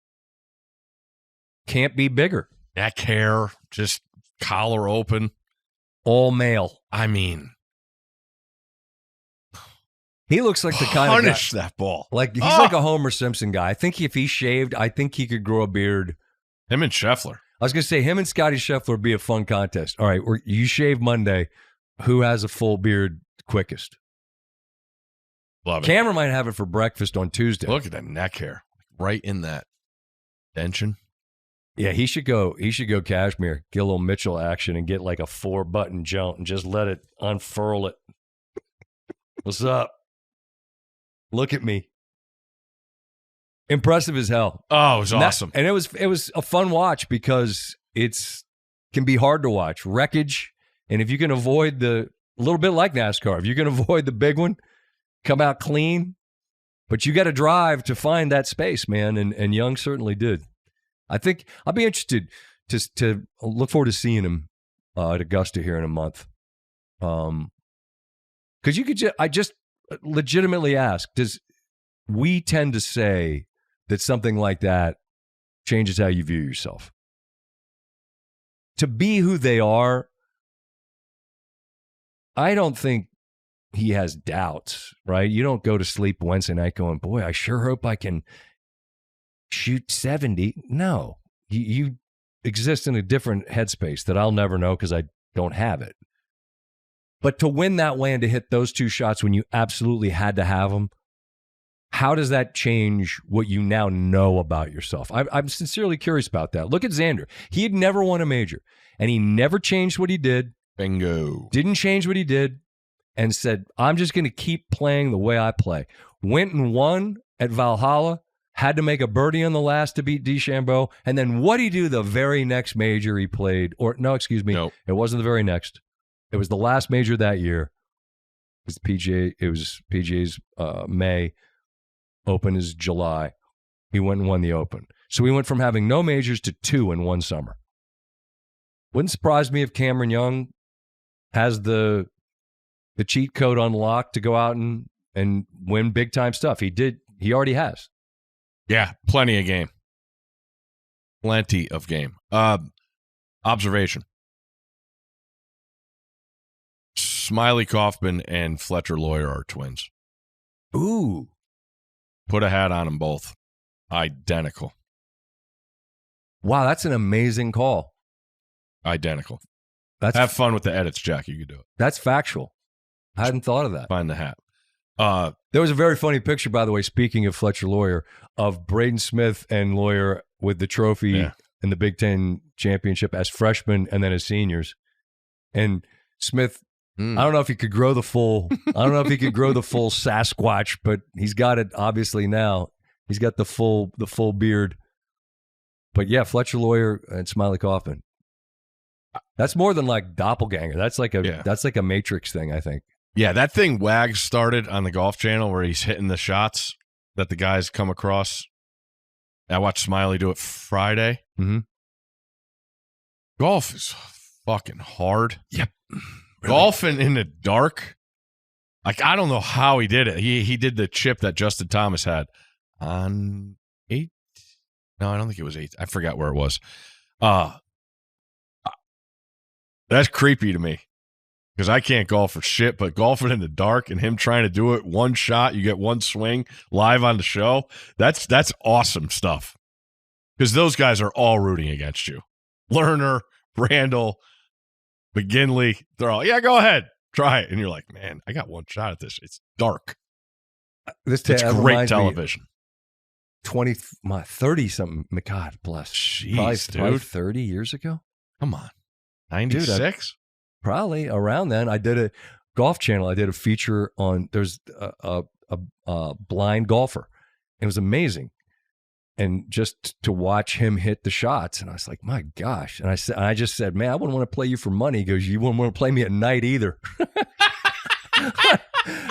S1: Can't be bigger.
S2: Neck hair, just collar open.
S1: All male.
S2: I mean,
S1: he looks like the kind of guy.
S2: Punish that ball.
S1: Like he's like a Homer Simpson guy. I think if he shaved, I think he could grow a beard.
S2: Him and Scheffler.
S1: I was going to say him and Scotty Scheffler would be a fun contest. All right, you shave Monday. Who has a full beard quickest?
S2: Love it.
S1: Cameron might have it for breakfast on Tuesday.
S2: Look at that neck hair, right in that tension.
S1: Yeah, he should go cashmere, get a little Mitchell action, and get like a 4-button jump and just let it unfurl it. What's up? Look at me. Impressive as hell.
S2: Oh, it was awesome.
S1: And it was a fun watch because can be hard to watch. Wreckage, and if you can avoid a little bit like NASCAR, if you can avoid the big one, come out clean. But you got to drive to find that space, man, and Young certainly did. I think I'll be interested to look forward to seeing him at Augusta here in a month. Because I just legitimately ask, we tend to say that something like that changes how you view yourself. To be who they are, I don't think he has doubts, right? You don't go to sleep Wednesday night going, boy, I sure hope I can shoot 70. No, you exist in a different headspace that I'll never know because I don't have it. But to win that way and to hit those two shots when you absolutely had to have them, how does that change what you now know about yourself? I'm sincerely curious about that. Look at Xander. He had never won a major, and he never changed what he did.
S2: Bingo.
S1: Didn't change what he did, and said, I'm just going to keep playing the way I play. Went and won at Valhalla, had to make a birdie on the last to beat DeChambeau, and then what did he do the very next major he played? Or, no, excuse me,
S2: Nope.
S1: It wasn't the very next. It was the last major that year. It was PGA's May. Open is July. He went and won the Open. So we went from having no majors to 2 in one summer. Wouldn't surprise me if Cameron Young has the cheat code unlocked to go out and win big time stuff. He already has.
S2: Yeah, plenty of game. Plenty of game. Observation. Smiley Kaufman and Fletcher Lawyer are twins.
S1: Ooh.
S2: Put a hat on them both. Identical.
S1: Wow, that's an amazing call.
S2: Identical.
S1: Have
S2: fun with the edits, Jack. You could do it.
S1: That's factual. I hadn't thought of that.
S2: Find the hat.
S1: There was a very funny picture, by the way, speaking of Fletcher Lawyer, of Braden Smith and Lawyer with the trophy in the Big Ten championship as freshmen and then as seniors. And Smith, I don't know if he could grow the full Sasquatch, but he's got it obviously now. He's got the full beard. But yeah, Fletcher Lawyer and Smiley Kaufman. That's more than like doppelganger. That's like a Matrix thing, I think.
S2: Yeah, that thing Wags started on the Golf Channel where he's hitting the shots that the guys come across. I watched Smiley do it Friday.
S1: Mm-hmm.
S2: Golf is fucking hard.
S1: Yep.
S2: Really? Golfing in the dark. Like, I don't know how he did it. He did the chip that Justin Thomas had on 8. No, I don't think it was 8. I forgot where it was. That's creepy to me because I can't golf for shit, but golfing in the dark and him trying to do it one shot, you get one swing live on the show. That's awesome stuff because those guys are all rooting against you. Lerner, Randall, McGinley, they're all, yeah, go ahead, try it. And you're like, man, I got one shot at this. It's dark. It's great television.
S1: 30-something, God bless.
S2: Jeez,
S1: probably 30 years ago?
S2: Come on. 96?
S1: Probably around then. I did a Golf Channel. I did a feature on, there's a blind golfer. It was amazing. And just to watch him hit the shots. And I was like, my gosh. And I just said, man, I wouldn't want to play you for money. He goes, you wouldn't want to play me at night either. I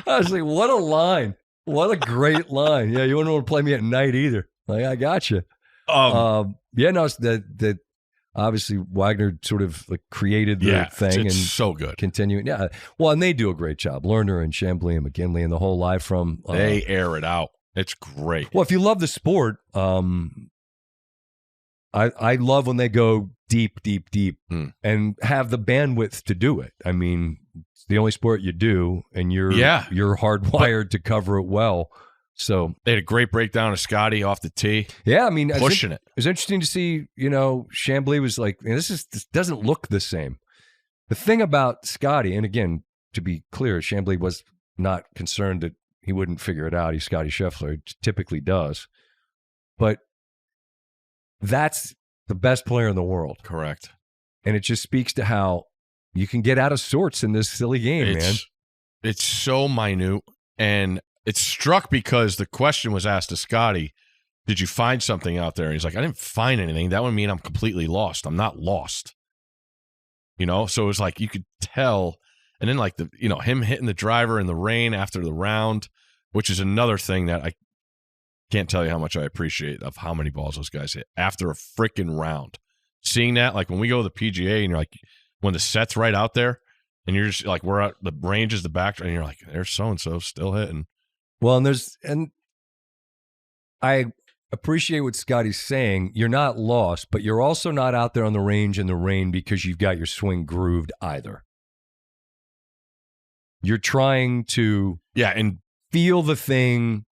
S1: was like, what a line. What a great line. Yeah, you wouldn't want to play me at night either. Like, I got you. Yeah, no, it's that obviously Wagner sort of like created the thing
S2: it's
S1: and
S2: so good.
S1: Continuing. Yeah. Well, and they do a great job. Lerner and Chambly and McKinley and the whole live from
S2: they air it out. It's great.
S1: Well, if you love the sport, I love when they go deep and have the bandwidth to do it. I mean, it's the only sport you do, and you're hardwired to cover it well. So
S2: they had a great breakdown of Scotty off the tee.
S1: Yeah, I mean,
S2: pushing it.
S1: It was interesting to see. Chambly was like, this doesn't look the same. The thing about Scotty, and again, to be clear, Chambly was not concerned that he wouldn't figure it out. He's Scotty Scheffler. He typically does. But that's the best player in the world.
S2: Correct.
S1: And it just speaks to how you can get out of sorts in this silly game, man.
S2: It's so minute. And it struck because the question was asked to Scotty, did you find something out there? And he's like, I didn't find anything. That would mean I'm completely lost. I'm not lost. So it was like you could tell. And then like him hitting the driver in the rain after the round, which is another thing that I can't tell you how much I appreciate of how many balls those guys hit after a freaking round. Seeing that, like when we go to the PGA and you're like, when the set's right out there and you're just like, we're at the range is the back, and you're like, there's so-and-so still hitting.
S1: Well, and I appreciate what Scotty's saying. You're not lost, but you're also not out there on the range in the rain because you've got your swing grooved either. You're trying to
S2: and
S1: feel the thing,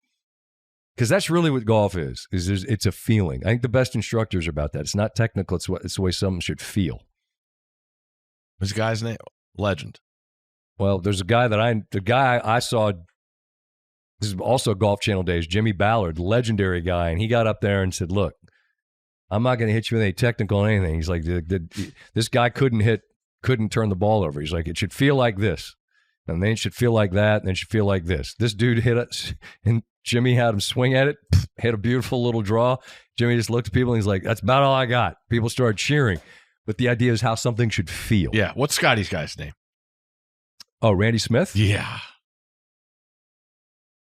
S1: because that's really what golf is it's a feeling. I think the best instructors are about that. It's not technical. It's the way something should feel.
S2: What's the guy's name? Legend.
S1: Well, there's the guy I saw, this is also Golf Channel days, Jimmy Ballard, legendary guy, and he got up there and said, look, I'm not going to hit you with any technical or anything. He's like, this guy couldn't turn the ball over. He's like, it should feel like this. And then it should feel like that, and then it should feel like this. This dude hit it, and Jimmy had him swing at it, hit a beautiful little draw. Jimmy just looked at people, and he's like, that's about all I got. People started cheering. But the idea is how something should feel.
S2: Yeah. What's Scotty's guy's name?
S1: Oh, Randy Smith?
S2: Yeah.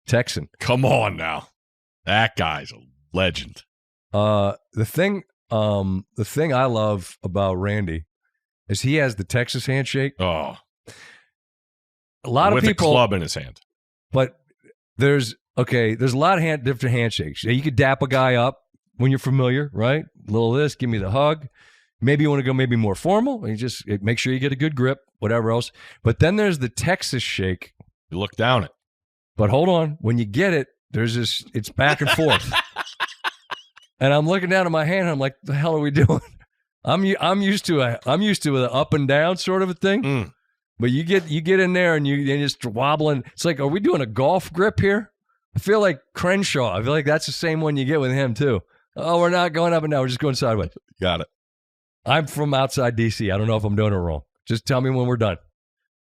S1: Texan.
S2: Come on now. That guy's a legend.
S1: The thing I love about Randy is he has the Texas handshake.
S2: Oh.
S1: A lot
S2: with
S1: of people
S2: a club in his hand.
S1: But there's a lot of different handshakes. You could dap a guy up when you're familiar, right? A little of this, give me the hug. Maybe you want to go maybe more formal. You just make sure you get a good grip, whatever else. But then there's the Texas shake.
S2: You look down it.
S1: But hold on, when you get it, it's back and forth. And I'm looking down at my hand, and I'm like, the hell are we doing? I'm used to an up and down sort of a thing.
S2: Mm.
S1: But you get in there and you're just wobbling. It's like, are we doing a golf grip here? I feel like Crenshaw. I feel like that's the same one you get with him too. Oh, we're not going up and down. We're just going sideways.
S2: Got it.
S1: I'm from outside D.C. I don't know if I'm doing it wrong. Just tell me when we're done.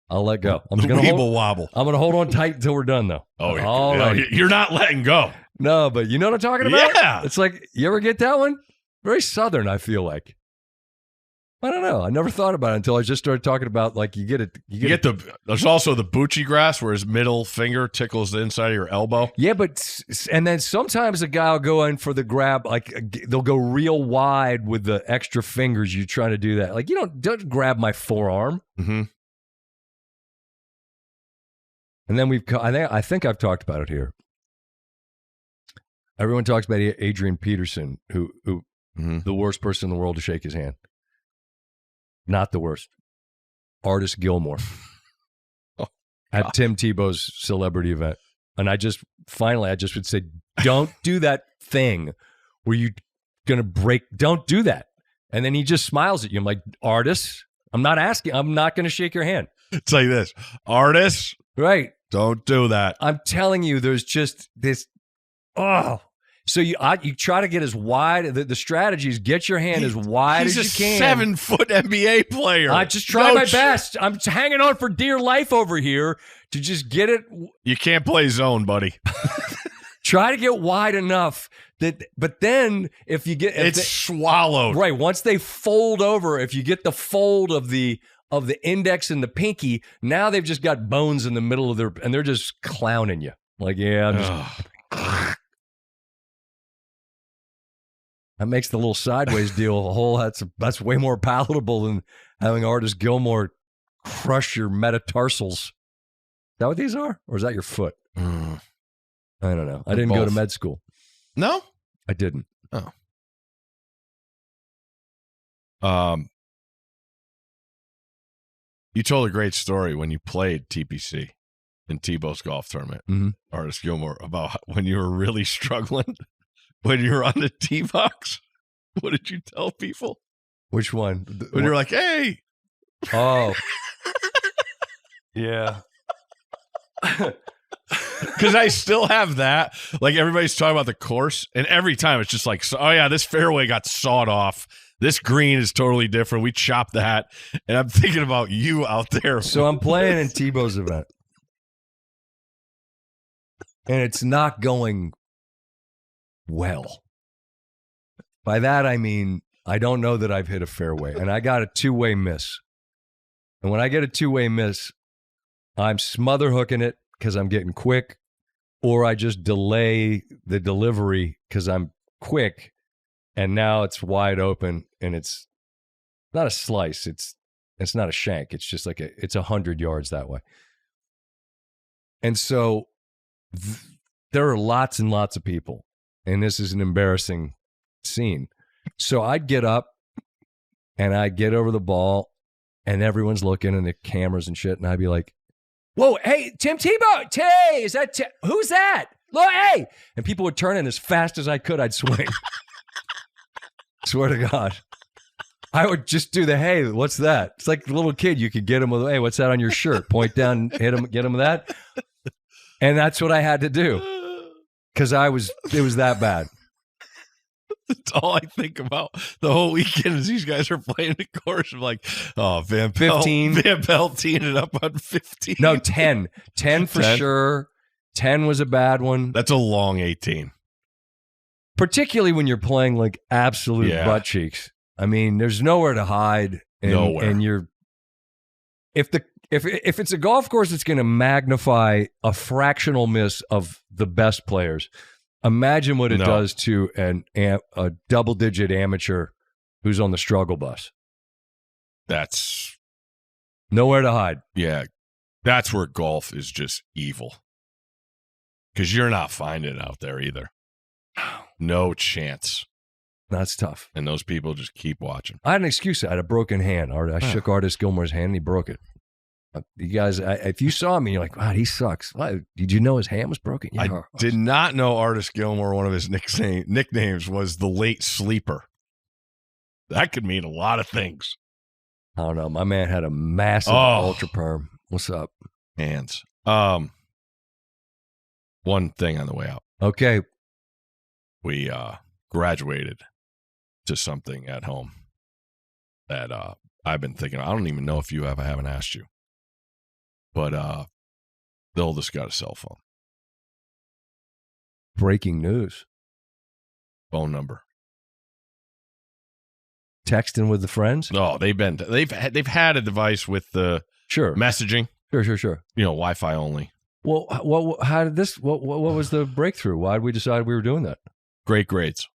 S1: I'll let go. I'm just going to
S2: wobble.
S1: I'm going to hold on tight until we're done, though.
S2: Oh, you're not letting go.
S1: No, but you know what I'm talking about?
S2: Yeah.
S1: It's like, you ever get that one? Very Southern, I feel like. I don't know. I never thought about it until I just started talking about, like, you get it.
S2: There's also the Bucci grass where his middle finger tickles the inside of your elbow.
S1: Yeah, and then sometimes a guy will go in for the grab, like they'll go real wide with the extra fingers. You're trying to do that. Like, don't grab my forearm.
S2: Mm-hmm.
S1: And then I think I've talked about it here. Everyone talks about Adrian Peterson, who the worst person in the world to shake his hand. Not the worst. Artist Gilmore at Tim Tebow's celebrity event. And I just would say, don't do that thing where you're going to break. Don't do that. And then he just smiles at you. I'm like, artist, I'm not going to shake your hand.
S2: It's like this. Artist.
S1: Right.
S2: Don't do that.
S1: I'm telling you, there's just this. Oh. So you try to get as wide. The strategy is get your hand as wide as you can.
S2: He's a 7-foot NBA player.
S1: I just try my best. I'm hanging on for dear life over here to just get it.
S2: You can't play zone, buddy.
S1: Try to get wide enough but then if you get
S2: swallowed.
S1: Right. Once they fold over, if you get the fold of the index and the pinky, now they've just got bones in the middle of and they're just clowning you. Like, yeah, I'm just. That makes the little sideways deal a whole. That's way more palatable than having Artist Gilmore crush your metatarsals. Is that what these are? Or is that your foot? I don't know. I didn't go to med school.
S2: No?
S1: I didn't.
S2: Oh. You told a great story when you played TPC in Tebow's golf tournament, Artist Gilmore, about when you were really struggling when you were on the tee box. What did you tell people?
S1: Which one?
S2: When you're like, hey.
S1: Oh. Yeah.
S2: Because I still have that. Like, everybody's talking about the course, and every time it's just like, oh, yeah, this fairway got sawed off. This green is totally different. We chopped that. And I'm thinking about you out there.
S1: So I'm playing in Tebow's event. And it's not going well. By that, I mean, I don't know that I've hit a fairway. And I got a two-way miss. And when I get a two-way miss, I'm smother hooking it because I'm getting quick, or I just delay the delivery because I'm quick, and now it's wide open, and it's not a slice. It's not a shank. It's just like it's 100 yards that way. And so there are lots and lots of people, and this is an embarrassing scene. So I'd get up, and I'd get over the ball, and everyone's looking, and the cameras and shit, and I'd be like, whoa, hey, Tim Tebow, hey, is that who's that? Look, hey. And people would turn in as fast as I could, I'd swing. Swear to God. I would just do the, hey, what's that? It's like a little kid. You could get him with, hey, what's that on your shirt? Point down, hit him, get him with that. And that's what I had to do. Because it was that bad.
S2: That's all I think about the whole weekend is these guys are playing the course. I'm like, oh, Van Pelt.
S1: 15.
S2: Van Pelt teeing it up on 15.
S1: No, 10. 10 for 10? Sure. 10 was a bad one.
S2: That's a long 18.
S1: Particularly when you're playing like absolute butt cheeks. I mean, there's nowhere to hide.
S2: Nowhere.
S1: And you're if it's a golf course that's going to magnify a fractional miss of the best players, imagine what it does to a double-digit amateur who's on the struggle bus.
S2: That's
S1: nowhere to hide.
S2: Yeah, that's where golf is just evil. Because you're not finding it out there either. No chance.
S1: That's tough.
S2: And those people just keep watching.
S1: I had an excuse. I had a broken hand. I shook Artist Gilmore's hand and he broke it. You guys, if you saw me, you're like, wow, he sucks. Did you know his hand was broken? Yeah.
S2: I did not know Artist Gilmore, one of his nicknames was the late sleeper. That could mean a lot of things.
S1: I don't know. My man had a massive ultra perm. What's up?
S2: Hands. One thing on the way out.
S1: Okay.
S2: We graduated to something at home that I've been thinking. I don't even know if you have. I haven't asked you. But the oldest got a cell phone.
S1: Breaking news.
S2: Phone number.
S1: Texting with the friends?
S2: No, they've had a device with the messaging.
S1: Sure.
S2: You know, Wi-Fi only.
S1: Well, how did this? What was the breakthrough? Why did we decide we were doing that?
S2: Great grades.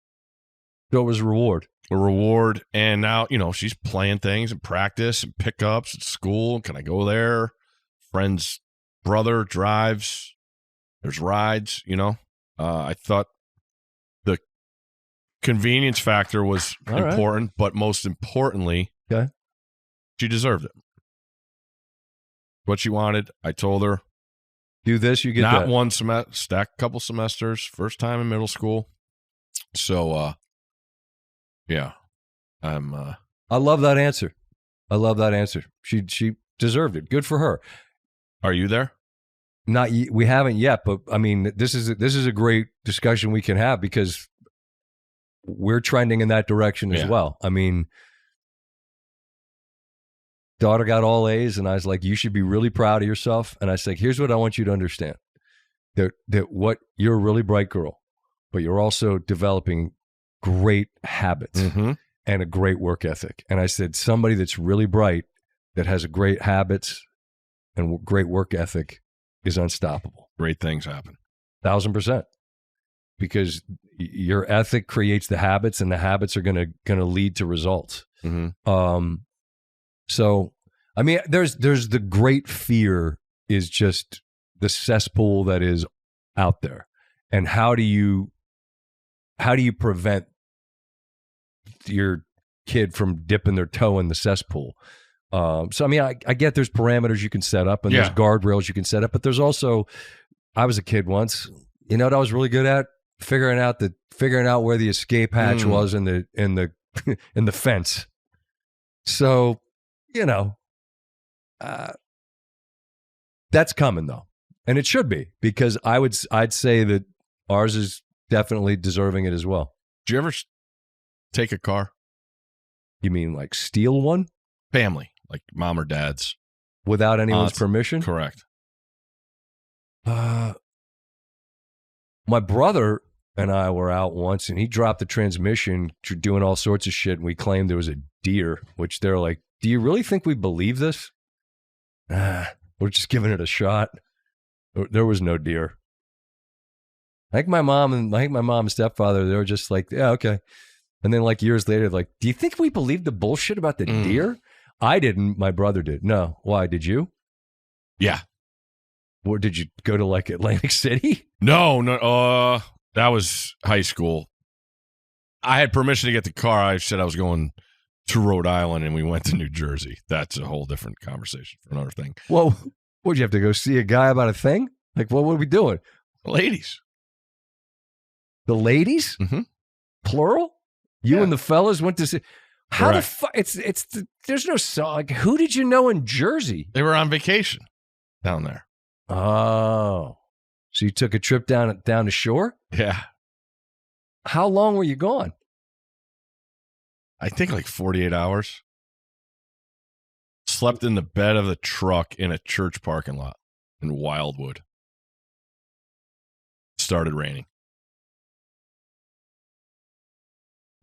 S1: So it was a reward.
S2: And now, you know, she's playing things and practice and pickups at school. Can I go there? Friend's brother drives. There's rides, you know. I thought the convenience factor was important, but most importantly, she deserved it. What she wanted, I told her.
S1: Do this, you get
S2: not
S1: that.
S2: One semester, stack a couple semesters, first time in middle school. So, yeah,
S1: I love that answer. She deserved it. Good for her.
S2: Are you there?
S1: We haven't yet, but I mean, this is a great discussion we can have because we're trending in that direction as well. I mean, daughter got all A's, and I was like, you should be really proud of yourself. And I said, here's what I want you to understand: that you're a really bright girl, but you're also developing great habits and a great work ethic. And I said, somebody that's really bright, that has a great habits and great work ethic is unstoppable.
S2: Great things happen.
S1: 1,000%. Because your ethic creates the habits, and the habits are gonna lead to results. So, I mean, there's the great fear is just the cesspool that is out there, and how do you prevent your kid from dipping their toe in the cesspool? So, I mean, I get there's parameters you can set up, and there's guardrails you can set up, but there's also, I was a kid once. You know what I was really good at? Figuring out where the escape hatch was in the in the fence. So, you know, that's coming though, and it should be, because I'd say that ours is definitely deserving it as well.
S2: Did you ever take a car?
S1: You mean like steal one?
S2: Family, like mom or dad's,
S1: without anyone's permission?
S2: Correct.
S1: My brother and I were out once, and he dropped the transmission doing all sorts of shit, and we claimed there was a deer, which they're like, do you really think we believe this? We're just giving it a shot. There was no deer. I think my mom and stepfather, they were just like, yeah, okay. And then like years later, like, do you think we believed the bullshit about the deer? I didn't. My brother did. No. Why? Did you?
S2: Yeah.
S1: Or did you go to like Atlantic City?
S2: No. That was high school. I had permission to get the car. I said I was going to Rhode Island, and we went to New Jersey. That's a whole different conversation for another thing.
S1: Well, would you have to go see a guy about a thing? Like, what were we doing?
S2: Ladies.
S1: The ladies?
S2: Mm-hmm.
S1: Plural? You and the fellas went to see. How
S2: Correct.
S1: the fuck? There's no song. Like, who did you know in Jersey?
S2: They were on vacation down there.
S1: Oh, so you took a trip down to shore?
S2: Yeah.
S1: How long were you gone?
S2: I think like 48 hours. Slept in the bed of the truck in a church parking lot in Wildwood. Started raining.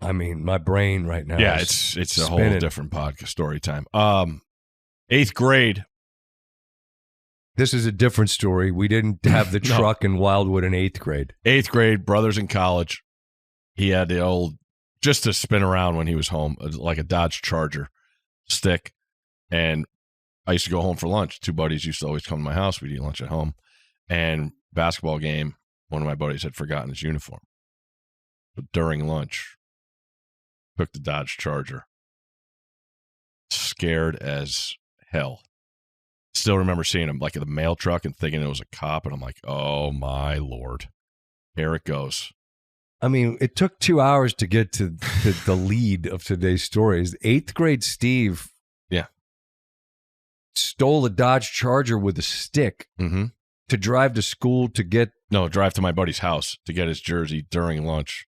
S1: I mean, my brain right now.
S2: Yeah, it's a
S1: spinning.
S2: whole different podcast story time. 8th grade.
S1: This is a different story. We didn't have the truck in Wildwood in 8th grade.
S2: 8th grade, brothers in college. He had the old, just to spin around when he was home, like a Dodge Charger stick. And I used to go home for lunch. 2 buddies used to always come to my house. We'd eat lunch at home. And basketball game, one of my buddies had forgotten his uniform. But during lunch, took the Dodge Charger. Scared as hell. Still remember seeing him like in the mail truck and thinking it was a cop. And I'm like, oh my Lord. Here it goes.
S1: I mean, it took 2 hours to get to the lead of today's stories. 8th grade Steve stole a Dodge Charger with a stick to drive to school to get...
S2: No, drive to my buddy's house to get his jersey during lunch.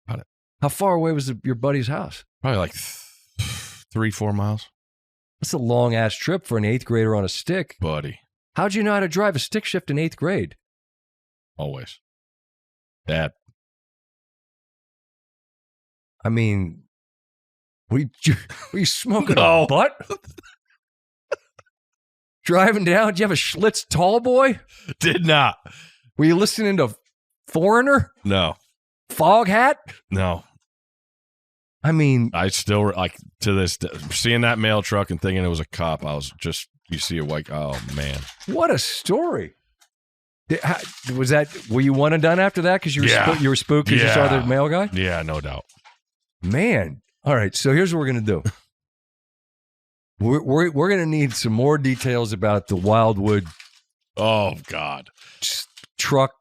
S2: Got it.
S1: How far away was your buddy's house?
S2: Probably like 3-4 miles.
S1: That's a long-ass trip for an 8th grader on a stick.
S2: Buddy.
S1: How'd you know how to drive a stick shift in 8th grade?
S2: Always. Dad.
S1: I mean, were you smoking a butt? Driving down? Did you have a Schlitz tall boy?
S2: Did not.
S1: Were you listening to Foreigner?
S2: No.
S1: Fog Hat?
S2: No.
S1: I mean,
S2: I still, like, to this day, seeing that mail truck and thinking it was a cop, I was just, you see a white, oh, man.
S1: What a story. Were you one and done after that because you were spooked because you saw the mail guy?
S2: Yeah, no doubt.
S1: Man. All right, so here's what we're going to do. We're going to need some more details about the Wildwood.
S2: Oh, God.
S1: Truck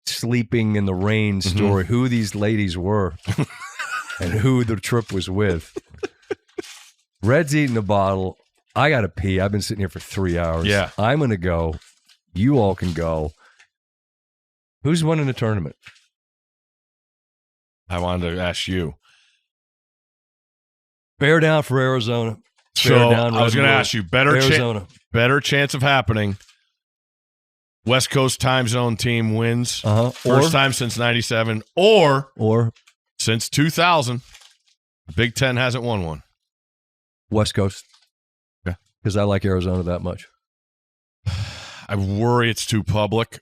S1: sleeping in the rain story, who these ladies were and who the trip was with. Red's eating a bottle. I got to pee. I've been sitting here for 3 hours.
S2: Yeah.
S1: I'm going to go. You all can go. Who's winning the tournament?
S2: I wanted to ask you.
S1: Bear down for Arizona.
S2: So I was going to ask you, better chance of happening. West Coast time zone team wins. First time since 97 or since 2000. The Big Ten hasn't won one.
S1: West Coast.
S2: Yeah.
S1: Because I like Arizona that much.
S2: I worry it's too public.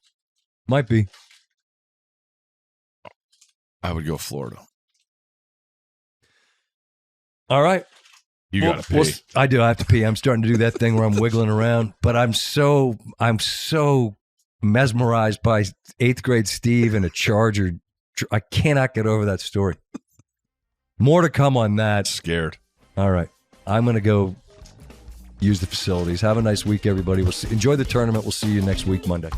S1: Might be.
S2: I would go Florida.
S1: All right.
S2: You got to pee.
S1: I do. I have to pee. I'm starting to do that thing where I'm wiggling around, but I'm so mesmerized by 8th grade Steve and a Charger. I cannot get over that story. More to come on that.
S2: Scared.
S1: All right. I'm going to go use the facilities. Have a nice week, everybody. Enjoy the tournament. We'll see you next week, Monday.